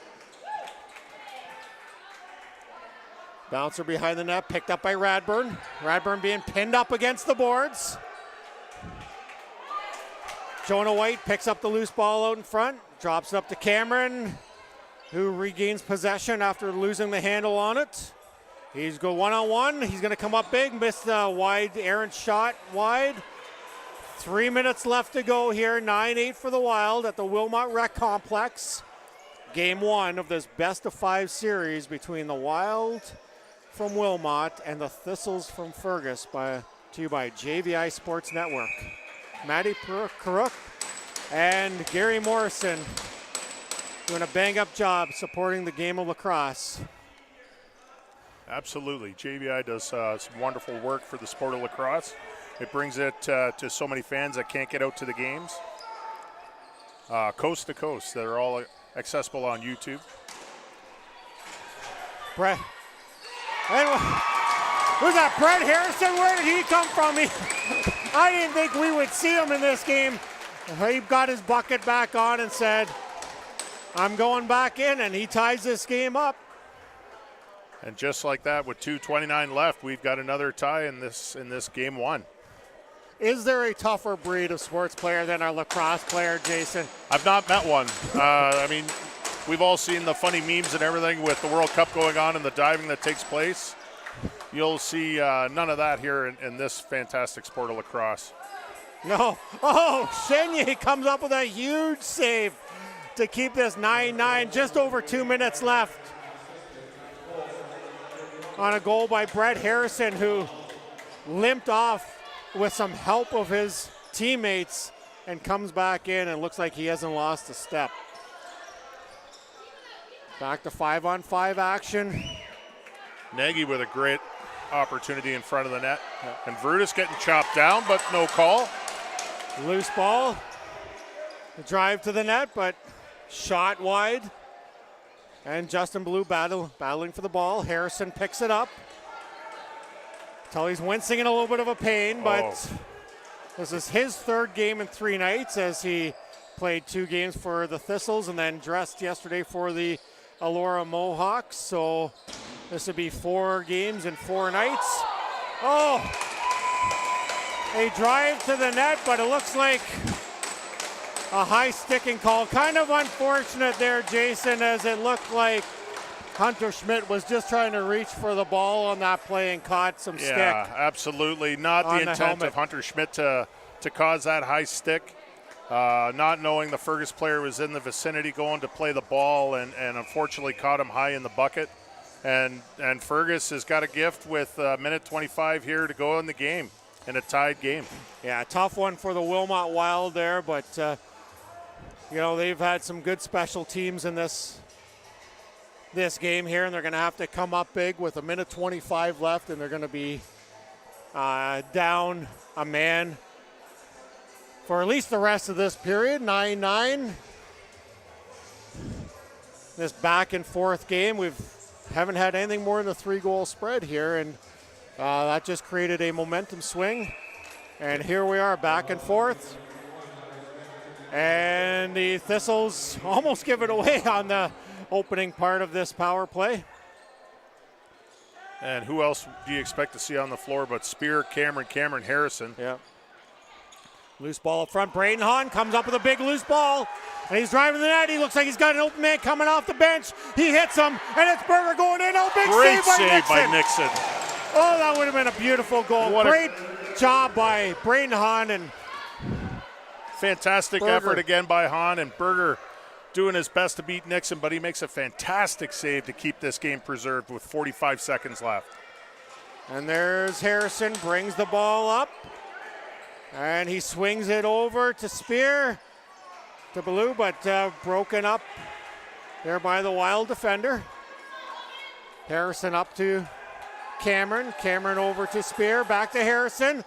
Bouncer behind the net, picked up by Radburn. Radburn being pinned up against the boards. Jonah White picks up the loose ball out in front, drops it up to Cameron, who regains possession after losing the handle on it. He's go one-on-one. He's going to come up big, missed a wide errant shot wide. 3 minutes left to go here, 9-8 for the Wild at the Wilmot Rec Complex. Game 1 of this best-of-5 series between the Wild from Wilmot and the Thistles from Fergus, to you by JVI Sports Network. Matty Karuk and Gary Morrison doing a bang-up job supporting the game of lacrosse. Absolutely. JVI does some wonderful work for the sport of lacrosse. It brings it to so many fans that can't get out to the games. Coast to coast. They're all accessible on YouTube. Brett. And who's that? Brett Harrison? Where did he come from? I didn't think we would see him in this game. He got his bucket back on and said, I'm going back in, and he ties this game up. And just like that, with 2:29 left, we've got another tie in this game 1. Is there a tougher breed of sports player than our lacrosse player, Jason? I've not met one. I mean, we've all seen the funny memes and everything with the World Cup going on and the diving that takes place. You'll see none of that here in this fantastic sport of lacrosse. No. Oh, Chenier comes up with a huge save to keep this 9-9, just over 2 minutes left. On a goal by Brett Harrison, who limped off with some help of his teammates and comes back in and looks like he hasn't lost a step. Back to 5-on-5 action. Nagy with a great opportunity in front of the net. And Brutus getting chopped down, but no call. Loose ball. The drive to the net, but shot wide. And Justin Blue battling for the ball. Harrison picks it up. Tully's wincing in a little bit of a pain, but this is his third game in 3 nights as he played 2 games for the Thistles and then dressed yesterday for the Elora Mohawks. So this would be 4 games in 4 nights. Oh, a drive to the net, but it looks like a high sticking call. Kind of unfortunate there, Jason, as it looked like Hunter Schmidt was just trying to reach for the ball on that play and caught some stick. Yeah, absolutely. Not the intent of Hunter Schmidt to cause that high stick. Not knowing the Fergus player was in the vicinity going to play the ball and unfortunately caught him high in the bucket. And Fergus has got a gift with minute 25 here to go in the game, in a tied game. Yeah, tough one for the Wilmot Wild there, but you know, they've had some good special teams in this game here, and they're going to have to come up big with a minute 25 left, and they're going to be down a man for at least the rest of this period. 9-9. This back and forth game, we haven't had anything more than a 3-goal spread here, and that just created a momentum swing. And here we are, back and forth. And the Thistles almost give it away on the opening part of this power play. And who else do you expect to see on the floor but Spear, Cameron Harrison? Yeah. Loose ball up front. Braden Hahn comes up with a big loose ball. And he's driving the net. He looks like he's got an open man coming off the bench. He hits him, and it's Berger going in. Oh, big Great save by Nixon. Oh, that would have been a beautiful goal. Great job by Braden Hahn. And fantastic effort again by Hahn, and Berger doing his best to beat Nixon, but he makes a fantastic save to keep this game preserved with 45 seconds left. And there's Harrison, brings the ball up, and he swings it over to Spear, to Blue, but broken up there by the Wild defender. Harrison up to Cameron over to Spear, back to Harrison.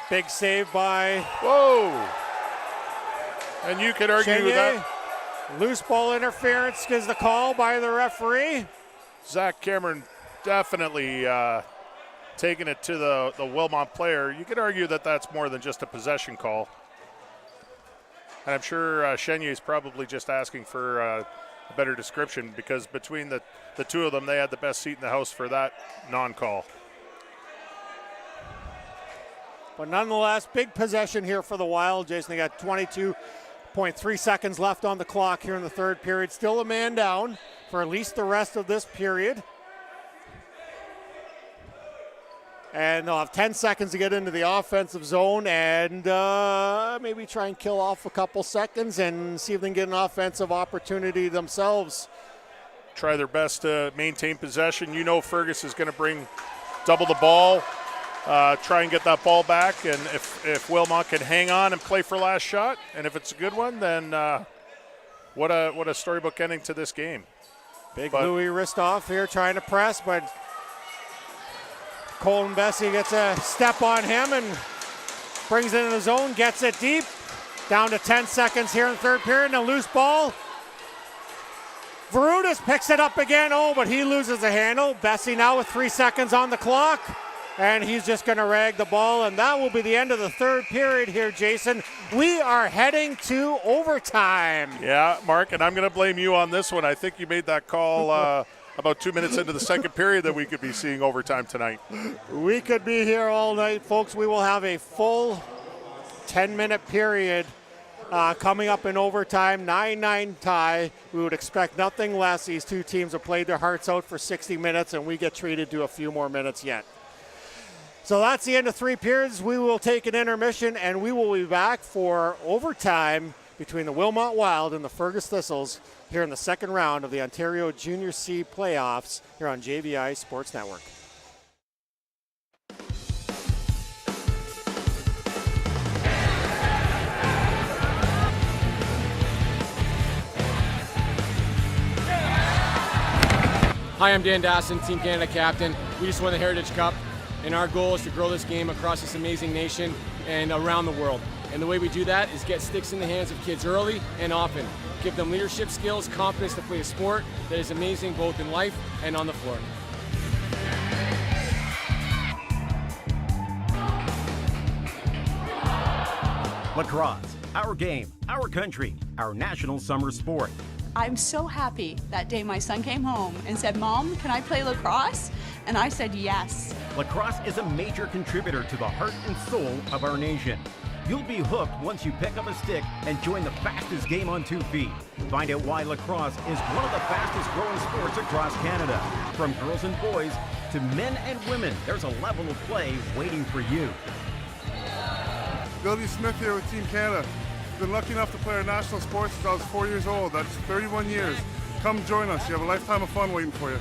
Big save by... Whoa! And you could argue Chenier. that... Loose ball interference is the call by the referee. Zach Cameron definitely taking it to the Wilmot player. You could argue that that's more than just a possession call. And I'm sure Chenier is probably just asking for a better description, because between the two of them, they had the best seat in the house for that non-call. But nonetheless, big possession here for the Wild. Jason, they got 22.3 seconds left on the clock here in the third period. Still a man down for at least the rest of this period. And they'll have 10 seconds to get into the offensive zone and maybe try and kill off a couple seconds and see if they can get an offensive opportunity themselves. Try their best to maintain possession. You know Fergus is going to bring double the ball, try and get that ball back. And if Wilmot can hang on and play for last shot, and if it's a good one, then what a storybook ending to this game. Big Louis Ristoff here trying to press, but Colin Bessie gets a step on him and brings it in the zone, gets it deep. Down to 10 seconds here in the third period, and a loose ball. Verutis picks it up again, but he loses the handle. Bessie now with 3 seconds on the clock, and he's just going to rag the ball, and that will be the end of the third period here, Jason. We are heading to overtime. Yeah, Mark, and I'm going to blame you on this one. I think you made that call about 2 minutes into the second period that we could be seeing overtime tonight. We could be here all night, folks. We will have a full 10-minute period coming up in overtime, 9-9 tie. We would expect nothing less. These two teams have played their hearts out for 60 minutes, and we get treated to a few more minutes yet. So that's the end of three periods. We will take an intermission, and we will be back for overtime between the Wilmot Wild and the Fergus Thistles here in the second round of the Ontario Junior C playoffs here on JVI Sports Network. Hi, I'm Dan Dasson, Team Canada captain. We just won the Heritage Cup, and our goal is to grow this game across this amazing nation and around the world. And the way we do that is get sticks in the hands of kids early and often. Give them leadership skills, confidence to play a sport that is amazing both in life and on the floor. Lacrosse, our game, our country, our national summer sport. I'm so happy that day my son came home and said, Mom, can I play lacrosse? And I said yes. Lacrosse is a major contributor to the heart and soul of our nation. You'll be hooked once you pick up a stick and join the fastest game on 2 feet. Find out why lacrosse is one of the fastest growing sports across Canada. From girls and boys to men and women, there's a level of play waiting for you. Billy Smith here with Team Canada. Been lucky enough to play our national sports since I was 4 years old. That's 31 years. Come join us. You have a lifetime of fun waiting for you.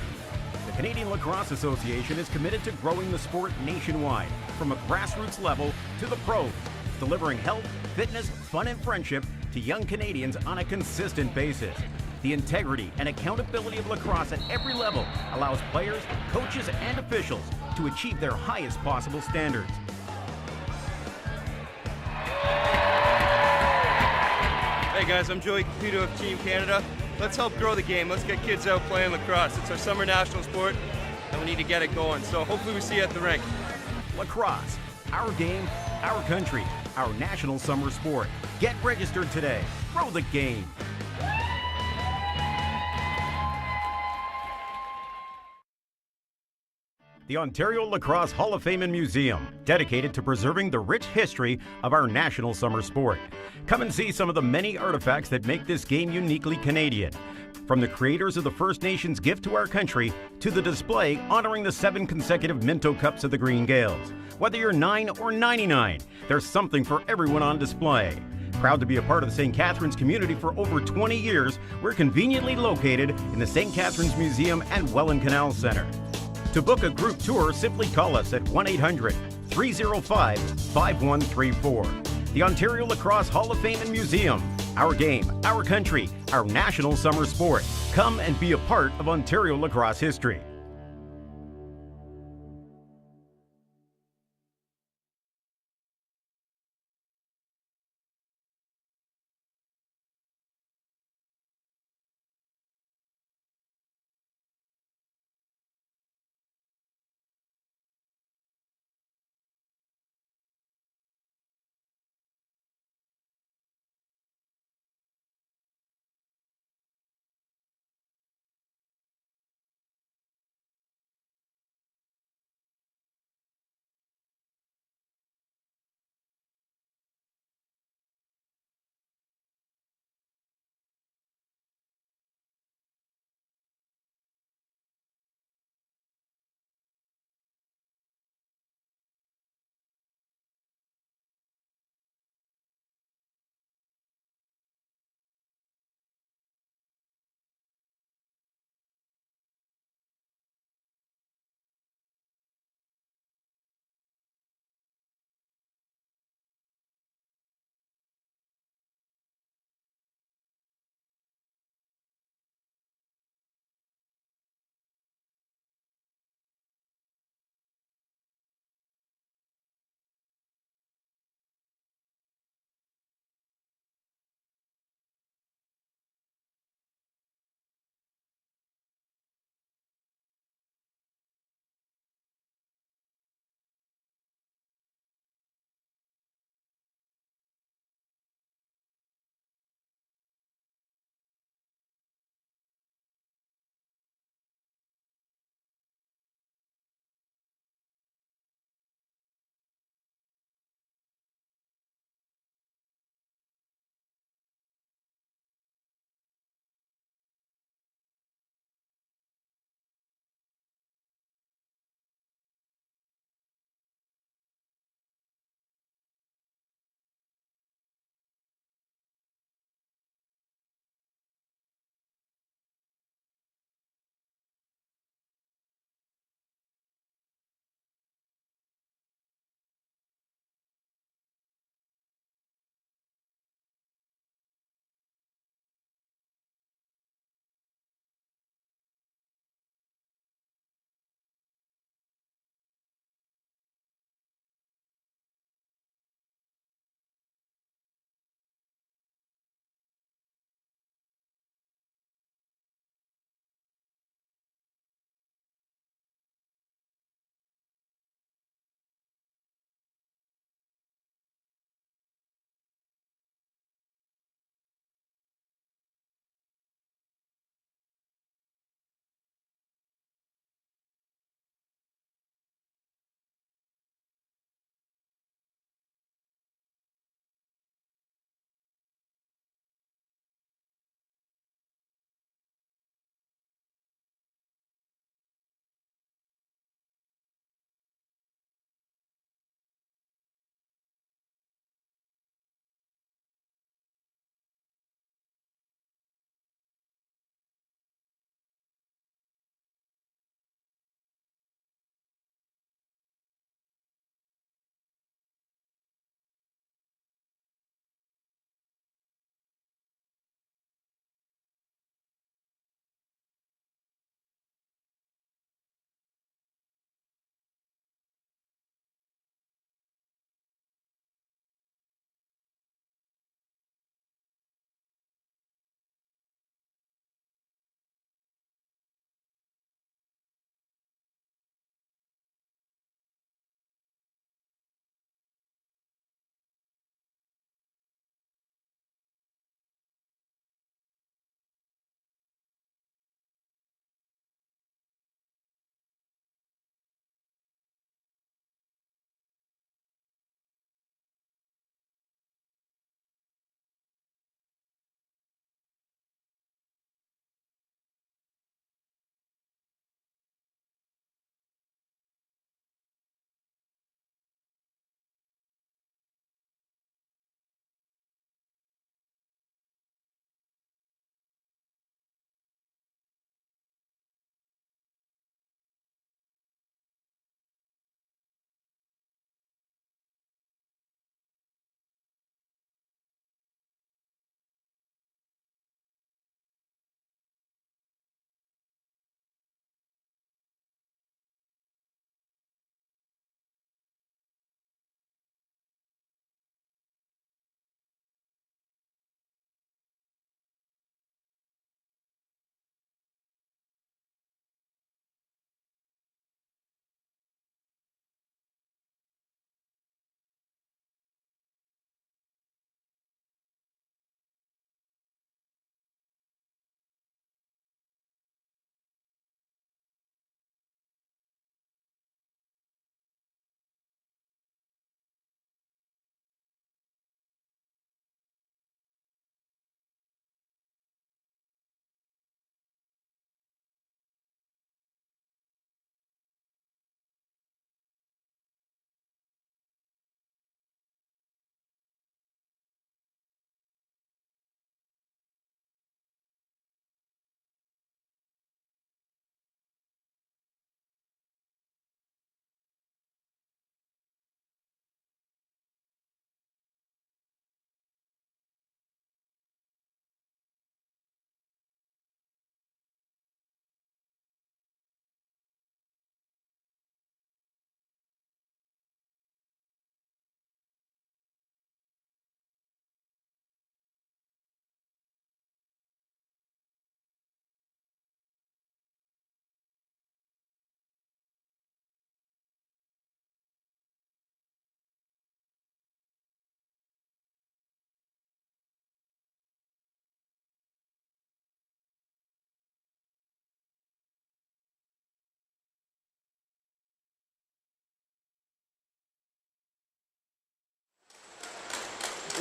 The Canadian Lacrosse Association is committed to growing the sport nationwide, from a grassroots level to the pros, delivering health, fitness, fun, and friendship to young Canadians on a consistent basis. The integrity and accountability of lacrosse at every level allows players, coaches, and officials to achieve their highest possible standards. Hey guys, I'm Joey Caputo of Team Canada. Let's help grow the game. Let's get kids out playing lacrosse. It's our summer national sport, and we need to get it going. So hopefully we see you at the rink. Lacrosse, our game, our country, our national summer sport. Get registered today. Grow the game. The Ontario Lacrosse Hall of Fame and Museum, dedicated to preserving the rich history of our national summer sport. Come and see some of the many artifacts that make this game uniquely Canadian. From the creators of the First Nations gift to our country, to the display honoring the 7 consecutive Minto Cups of the Green Gaels. Whether you're 9 or 99, there's something for everyone on display. Proud to be a part of the St. Catharines community for over 20 years, we're conveniently located in the St. Catharines Museum and Welland Canal Center. To book a group tour, simply call us at 1-800-305-5134. The Ontario Lacrosse Hall of Fame and Museum. Our game, our country, our national summer sport. Come and be a part of Ontario lacrosse history.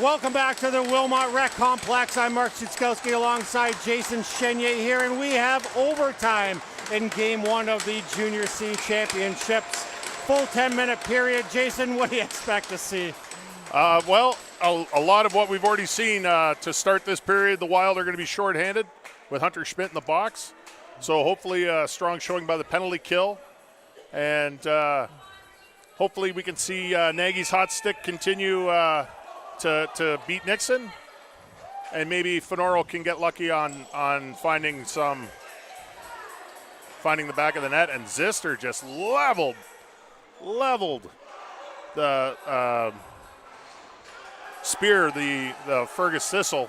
Welcome back to the Wilmot Rec Complex. I'm Mark Szutzkowski alongside Jason Chenier here, and we have overtime in Game 1 of the Junior C Championships. Full 10-minute period. Jason, what do you expect to see? Well, a lot of what we've already seen to start this period. The Wild are going to be shorthanded with Hunter Schmidt in the box. So hopefully a strong showing by the penalty kill. And hopefully we can see Nagy's hot stick continue to beat Nixon, and maybe Fenoro can get lucky on finding the back of the net, and Zister just leveled the spear, the Fergus Thistle,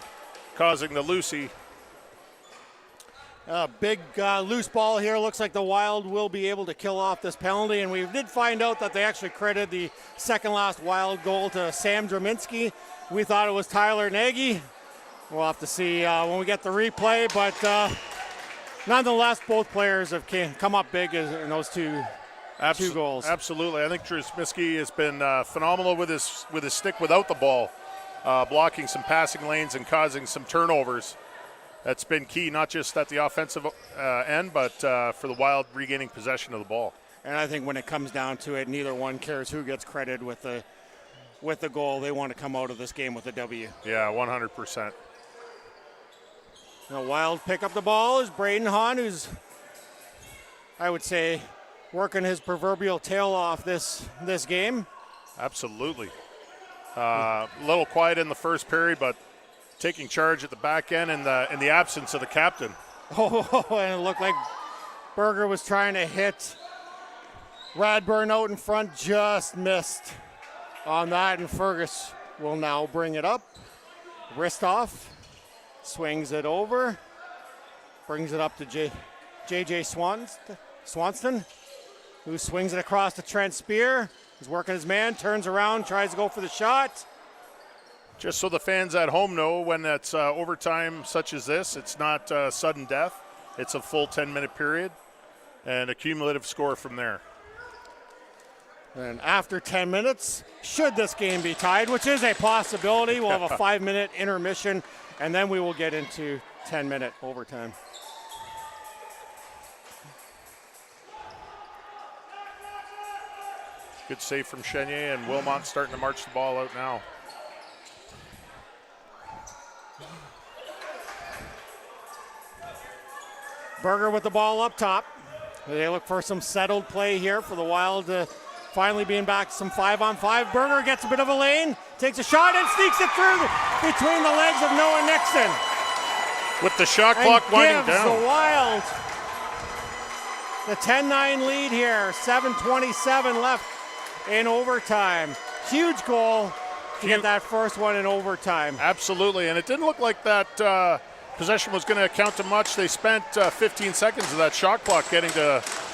causing the Lucy. Big loose ball here. Looks like the Wild will be able to kill off this penalty, and we did find out that they actually credited the second last Wild goal to Sam Draminski. We thought it was Tyler Nagy. We'll have to see when we get the replay, but nonetheless, both players have come up big in those two goals. Absolutely. I think Draminski has been phenomenal with his stick without the ball, blocking some passing lanes and causing some turnovers. That's been key, not just at the offensive end, but for the Wild regaining possession of the ball. And I think when it comes down to it, neither one cares who gets credit with the goal. They want to come out of this game with a W. Yeah, 100%. The Wild pick up the ball is Braden Hahn, who's, I would say, working his proverbial tail off this game. Absolutely. A little quiet in the first period, but taking charge at the back end in the absence of the captain. Oh, and it looked like Berger was trying to hit Radburn out in front, just missed on that, and Fergus will now bring it up. Wrist off, swings it over, brings it up to J.J. Swanston, who swings it across to Trent Spear. He's working his man, turns around, tries to go for the shot. Just so the fans at home know, when it's overtime such as this, it's not sudden death. It's a full 10-minute period and a cumulative score from there. And after 10 minutes, should this game be tied, which is a possibility, we'll have a 5-minute intermission, and then we will get into 10-minute overtime. Good save from Chenier, and Wilmot starting to march the ball out now. Berger with the ball up top. They look for some settled play here for the Wild to finally being back to some 5-on-5. Berger gets a bit of a lane, takes a shot and sneaks it through between the legs of Noah Nixon. With the shot clock winding down. The Wild the 10-9 lead here, 7:27 left in overtime. Huge goal to get that first one in overtime. Absolutely, and it didn't look like that possession was going to count to much. They spent 15 seconds of that shot clock getting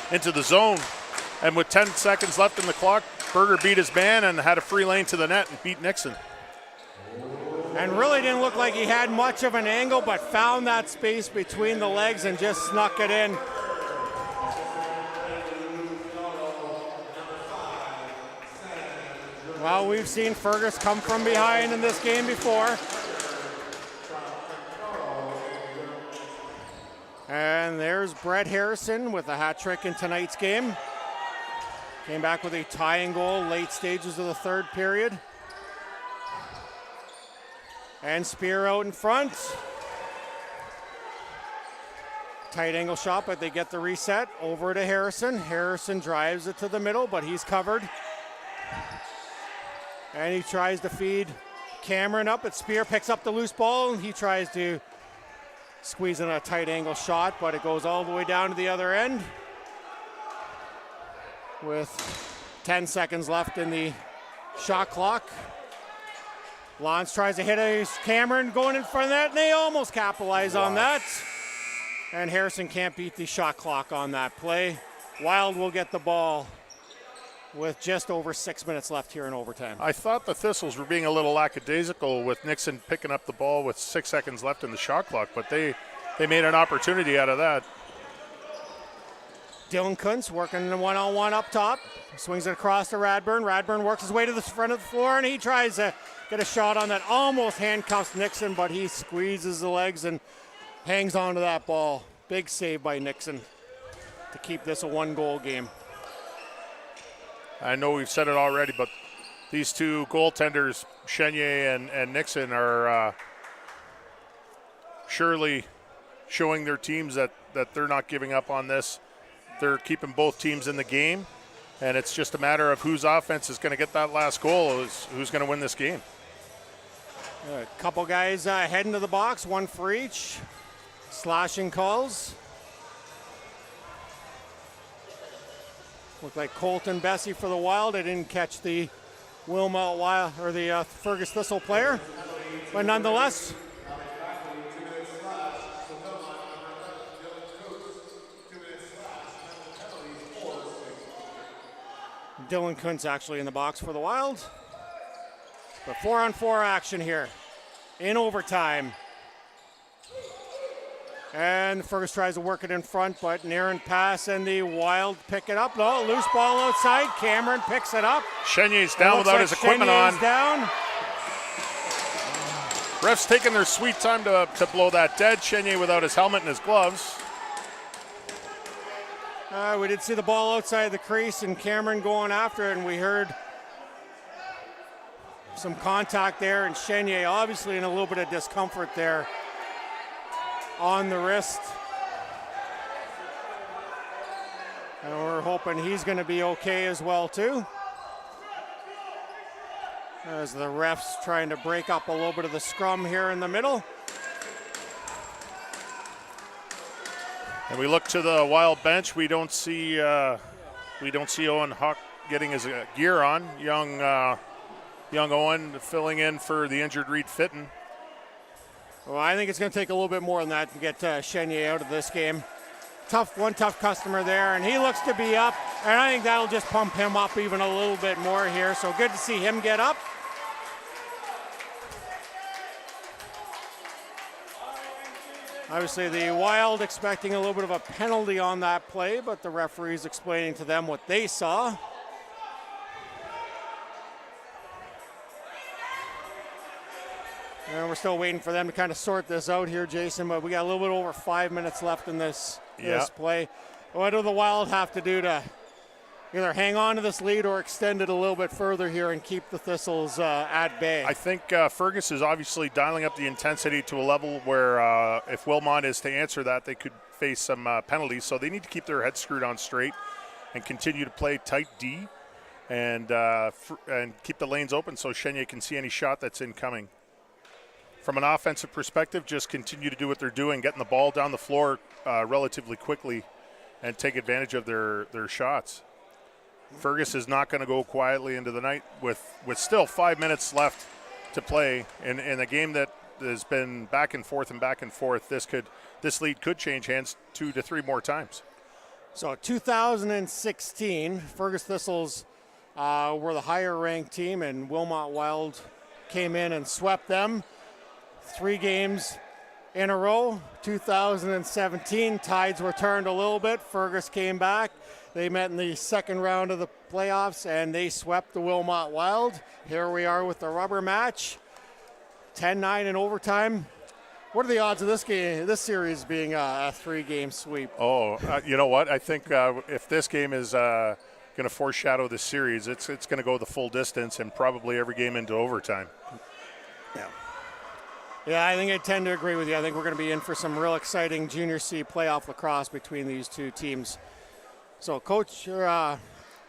into the zone. And with 10 seconds left in the clock, Berger beat his man and had a free lane to the net and beat Nixon. And really didn't look like he had much of an angle, but found that space between the legs and just snuck it in. Well, we've seen Fergus come from behind in this game before. And there's Brett Harrison with a hat trick in tonight's game. Came back with a tying goal late stages of the third period. And Spear out in front. Tight angle shot, but they get the reset over to Harrison. Harrison drives it to the middle, but he's covered. And he tries to feed Cameron up, but Spear picks up the loose ball, and he tries to squeeze in a tight angle shot, but it goes all the way down to the other end. With 10 seconds left in the shot clock. Lance tries to hit a Cameron going in front of that, and they almost capitalize on that. And Harrison can't beat the shot clock on that play. Wild will get the ball with just over 6 minutes left here in overtime. I thought the Thistles were being a little lackadaisical with Nixon picking up the ball with 6 seconds left in the shot clock, but they made an opportunity out of that. Dylan Kuntz working the one-on-one up top. Swings it across to Radburn. Radburn works his way to the front of the floor, and he tries to get a shot on that. Almost handcuffs Nixon, but he squeezes the legs and hangs on to that ball. Big save by Nixon to keep this a one-goal game. I know we've said it already, but these two goaltenders, Chenier and Nixon, are surely showing their teams that they're not giving up on this. They're keeping both teams in the game, and it's just a matter of whose offense is going to get that last goal, who's going to win this game. A couple guys heading to the box, one for each. Slashing calls. Looked like Colton Bessie for the Wild. I didn't catch the Wilmot Wild or the Fergus Thistle player, but nonetheless. Dylan Kuntz actually in the box for the Wild. But 4-on-4 action here in overtime. And Fergus tries to work it in front, but an errant pass and the Wild pick it up. No, loose ball outside. Cameron picks it up. Chenier's down without his equipment on. Down. Refs taking their sweet time to blow that dead. Chenier without his helmet and his gloves. We did see the ball outside the crease and Cameron going after it, and we heard some contact there, and Chenier obviously in a little bit of discomfort there on the wrist. And we're hoping he's going to be okay as well too. As the refs trying to break up a little bit of the scrum here in the middle. And we look to the Wild bench. We don't see Owen Huck getting his gear on. Young Owen filling in for the injured Reed Fitton. Well, I think it's going to take a little bit more than that to get Chenier out of this game. Tough customer there, and he looks to be up, and I think that'll just pump him up even a little bit more here. So good to see him get up. Obviously, the Wild expecting a little bit of a penalty on that play, but the referee's explaining to them what they saw. And we're still waiting for them to kind of sort this out here, Jason, but we got a little bit over 5 minutes left in this play. What do the Wild have to do to either hang on to this lead or extend it a little bit further here and keep the Thistles at bay? I think Fergus is obviously dialing up the intensity to a level where if Wilmot is to answer that, they could face some penalties. So they need to keep their heads screwed on straight and continue to play tight D and keep the lanes open so Chenier can see any shot that's incoming. From an offensive perspective, just continue to do what they're doing, getting the ball down the floor relatively quickly and take advantage of their shots. Fergus is not going to go quietly into the night with still 5 minutes left to play in a game that has been back and forth. This lead could change hands 2 to 3 more times. So 2016, Fergus Thistles were the higher ranked team, and Wilmot Wild came in and swept them 3 games in a row. 2017, tides were turned a little bit. Fergus came back. They met in the second round of the playoffs, and they swept the Wilmot Wild. Here we are with the rubber match, 10-9 in overtime. What are the odds of this series being a 3-game sweep? You know what? I think if this game is going to foreshadow the series, it's going to go the full distance and probably every game into overtime. Yeah, I think I tend to agree with you. I think we're going to be in for some real exciting Junior C playoff lacrosse between these two teams. So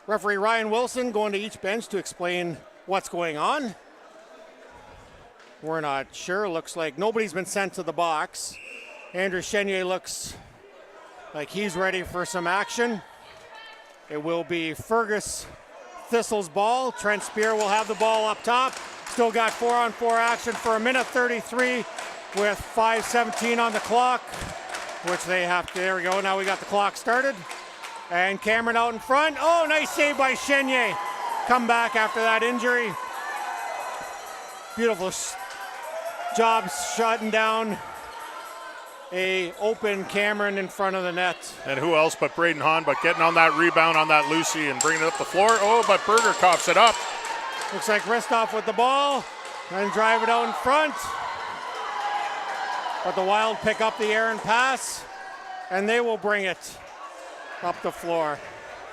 referee Ryan Wilson going to each bench to explain what's going on. We're not sure. Looks like nobody's been sent to the box. Andrew Chenier looks like he's ready for some action. It will be Fergus Thistle's ball. Trent Spear will have the ball up top. Still got 4-on-4 action for 1:33 with 5:17 on the clock, which they have to, there we go. Now we got the clock started. And Cameron out in front. Oh, nice save by Chenier. Come back after that injury. Beautiful job shutting down a open Cameron in front of the net. And who else but Braden Hahn, but getting on that rebound on that Lucy and bringing it up the floor. Oh, but Berger coughs it up. Looks like Ristoff with the ball and drive it out in front. But the Wild pick up the errant pass, and they will bring it up the floor.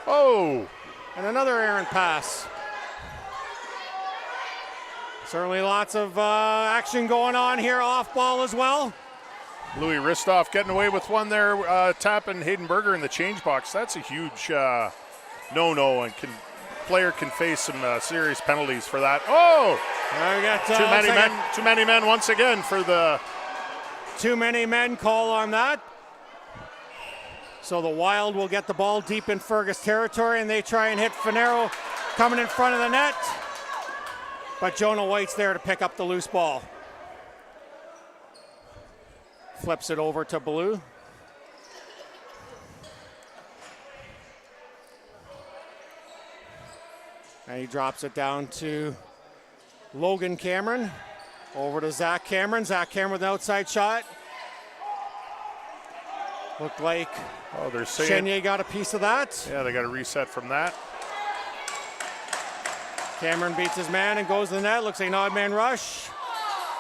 Oh. And another errant pass. Certainly lots of action going on here off ball as well. Louis Ristoff getting away with one there, tapping Hayden Berger in the change box. That's a huge no-no, and player can face some serious penalties for that. Oh! We got too many men once again for the... Too many men call on that. So the Wild will get the ball deep in Fergus territory, and they try and hit Finero coming in front of the net. But Jonah White's there to pick up the loose ball. Flips it over to Blue. And he drops it down to Logan Cameron. Over to Zach Cameron. Zach Cameron with an outside shot. Looked like they're saying Chenier got a piece of that. Yeah, they got a reset from that. Cameron beats his man and goes to the net. Looks like an odd man rush.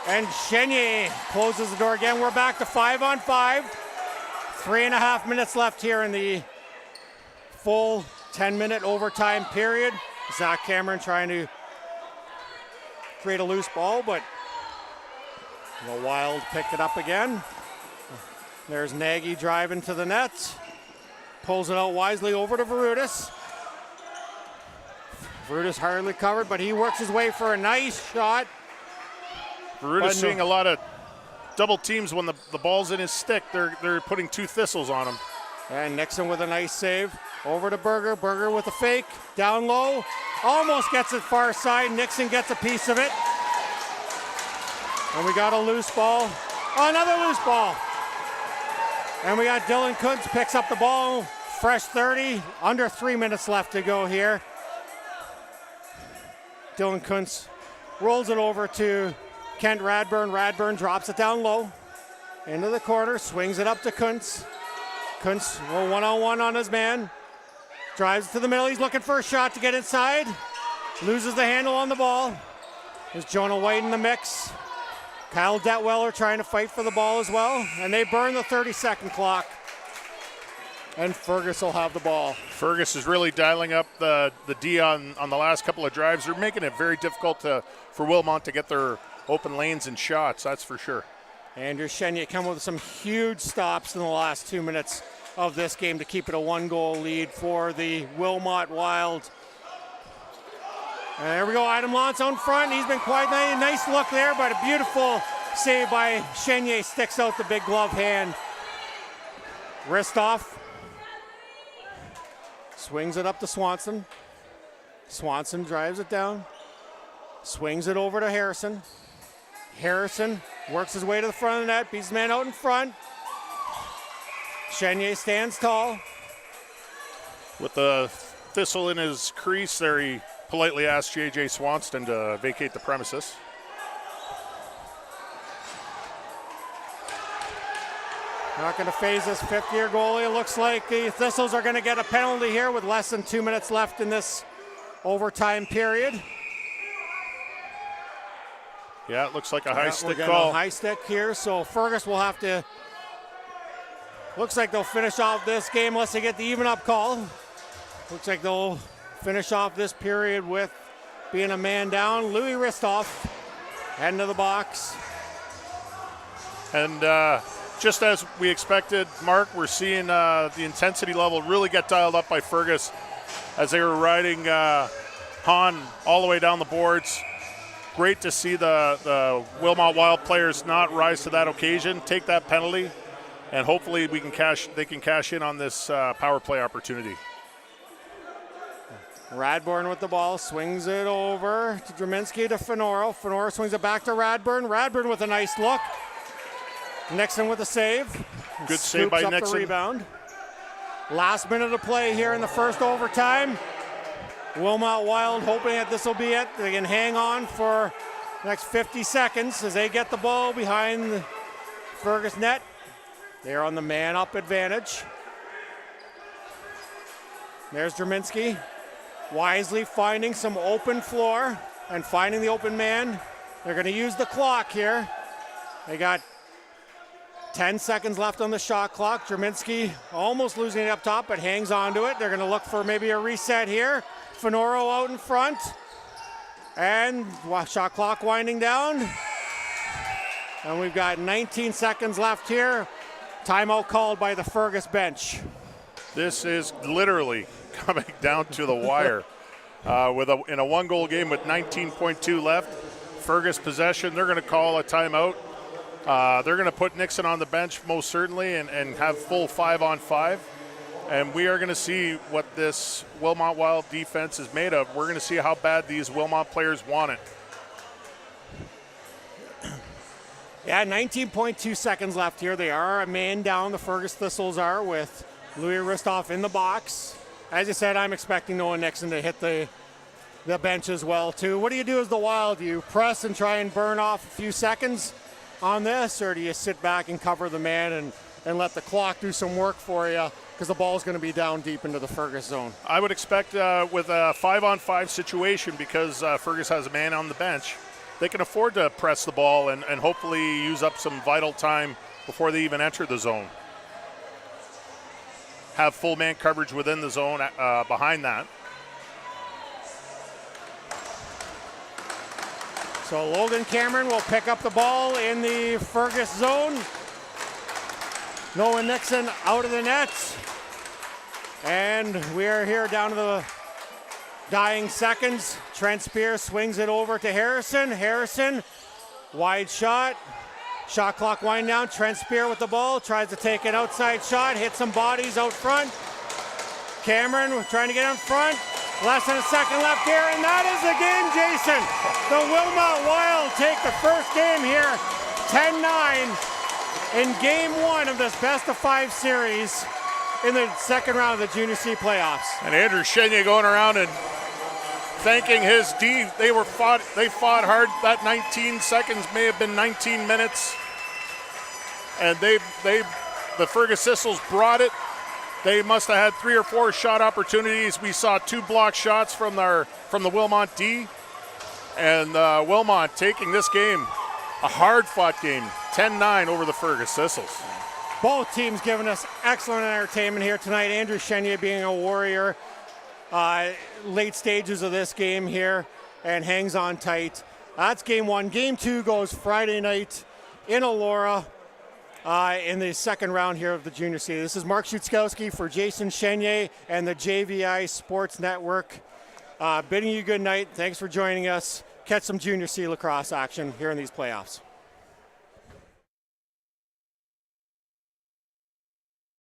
And Chenier closes the door again. We're back to 5-on-5. 3.5 minutes left here in the full 10-minute overtime period. Zach Cameron trying to create a loose ball, but the Wild picked it up again. There's Nagy driving to the net. Pulls it out wisely over to Verutis. Verutis hardly covered, but he works his way for a nice shot. Verutis seeing a lot of double teams when the ball's in his stick. They're putting two Thistles on him. And Nixon with a nice save. Over to Berger. Berger with a fake. Down low. Almost gets it far side. Nixon gets a piece of it. And we got a loose ball. Another loose ball. And we got Dylan Kuntz picks up the ball. Fresh 30. Under 3 minutes left to go here. Dylan Kuntz rolls it over to Kent Radburn. Radburn drops it down low. Into the corner. Swings it up to Kuntz. Kuntz will one-on-one on his man. Drives to the middle. He's looking for a shot to get inside. Loses the handle on the ball. There's Jonah White in the mix. Kyle Detweller trying to fight for the ball as well. And they burn the 30-second clock. And Fergus will have the ball. Fergus is really dialing up the D on the last couple of drives. They're making it very difficult for Wilmot to get their open lanes and shots, that's for sure. Andrew Chenier come with some huge stops in the last 2 minutes of this game to keep it a 1-goal lead for the Wilmot Wild. And there we go, Adam Lance on front. He's been quite nice look there, but a beautiful save by Chenier. Sticks out the big glove hand. Ristoff swings it up to Swanson. Swanson drives it down. Swings it over to Harrison. Harrison works his way to the front of the net, beats the man out in front. Chenier stands tall. With the Thistle in his crease there, he politely asked J.J. Swanston to vacate the premises. Not going to phase this fifth-year goalie. It looks like the Thistles are going to get a penalty here with less than 2 minutes left in this overtime period. Yeah, it looks like a high stick we're call. A high stick here, so Fergus will have to. Looks like they'll finish off this game unless they get the even-up call. Looks like they'll finish off this period with being a man down. Louis Ristoff heading to the box. And just as we expected, Mark, we're seeing the intensity level really get dialed up by Fergus as they were riding Hahn all the way down the boards. Great to see the Wilmot Wild players not rise to that occasion, take that penalty, and hopefully they can cash in on this power play opportunity. Radburn with the ball, swings it over to Draminsky to Fenoro. Fenoro swings it back to Radburn. Radburn with a nice look. Nixon with a save. Good save by Nixon. Nixon. The rebound. Last minute of play here in the first overtime. Wilmot Wild hoping that this will be it. They can hang on for the next 50 seconds as they get the ball behind the Fergus net. They're on the man-up advantage. There's Jerminski, wisely finding some open floor and finding the open man. They're going to use the clock here. They got 10 seconds left on the shot clock. Jerminski almost losing it up top, but hangs on to it. They're going to look for maybe a reset here. Fenoro out in front. And shot clock winding down. And we've got 19 seconds left here. Timeout called by the Fergus bench. This is literally coming down to the wire. In a one-goal game with 19.2 left, Fergus possession, they're going to call a timeout. They're going to put Nixon on the bench most certainly and have full 5-on-5. And we are going to see what this Wilmot Wild defense is made of. We're going to see how bad these Wilmot players want it. Yeah, 19.2 seconds left here. They are a man down, the Fergus Thistles are, with Louis Ristoff in the box. As I said, I'm expecting Noah Nixon to hit the bench as well, too. What do you do as the Wild? Do you press and try and burn off a few seconds on this, or do you sit back and cover the man and let the clock do some work for you because the ball's going to be down deep into the Fergus zone? I would expect with a 5-on-5 situation, because Fergus has a man on the bench, they can afford to press the ball and hopefully use up some vital time before they even enter the zone. Have full man coverage within the zone behind that. So Logan Cameron will pick up the ball in the Fergus zone. Noah Nixon out of the net. And we are here down to the dying seconds. Trent Spear swings it over to Harrison. Harrison, wide shot. Shot clock wind down. Trent Spear with the ball. Tries to take an outside shot. Hits some bodies out front. Cameron trying to get in front. Less than a second left here, and that is the game, Jason. The Wilmot Wild take the first game here, 10-9, in game one of this best-of-5 series in the second round of the Junior C playoffs. And Andrew Chenier going around and thanking his D. They fought hard. That 19 seconds may have been 19 minutes. And the Fergus Thistles brought it. They must have had 3 or 4 shot opportunities. We saw 2 block shots from the Wilmot D. And Wilmot taking this game, a hard-fought game, 10-9 over the Fergus Thistles. Both teams giving us excellent entertainment here tonight. Andrew Chenier being a warrior. Late stages of this game here and hangs on tight. That's game one. Game two goes Friday night in Elora in the second round here of the Junior C. This is Mark Schutzkowski for Jason Chenier and the JVI Sports Network. Bidding you good night. Thanks for joining us. Catch some Junior C lacrosse action here in these playoffs.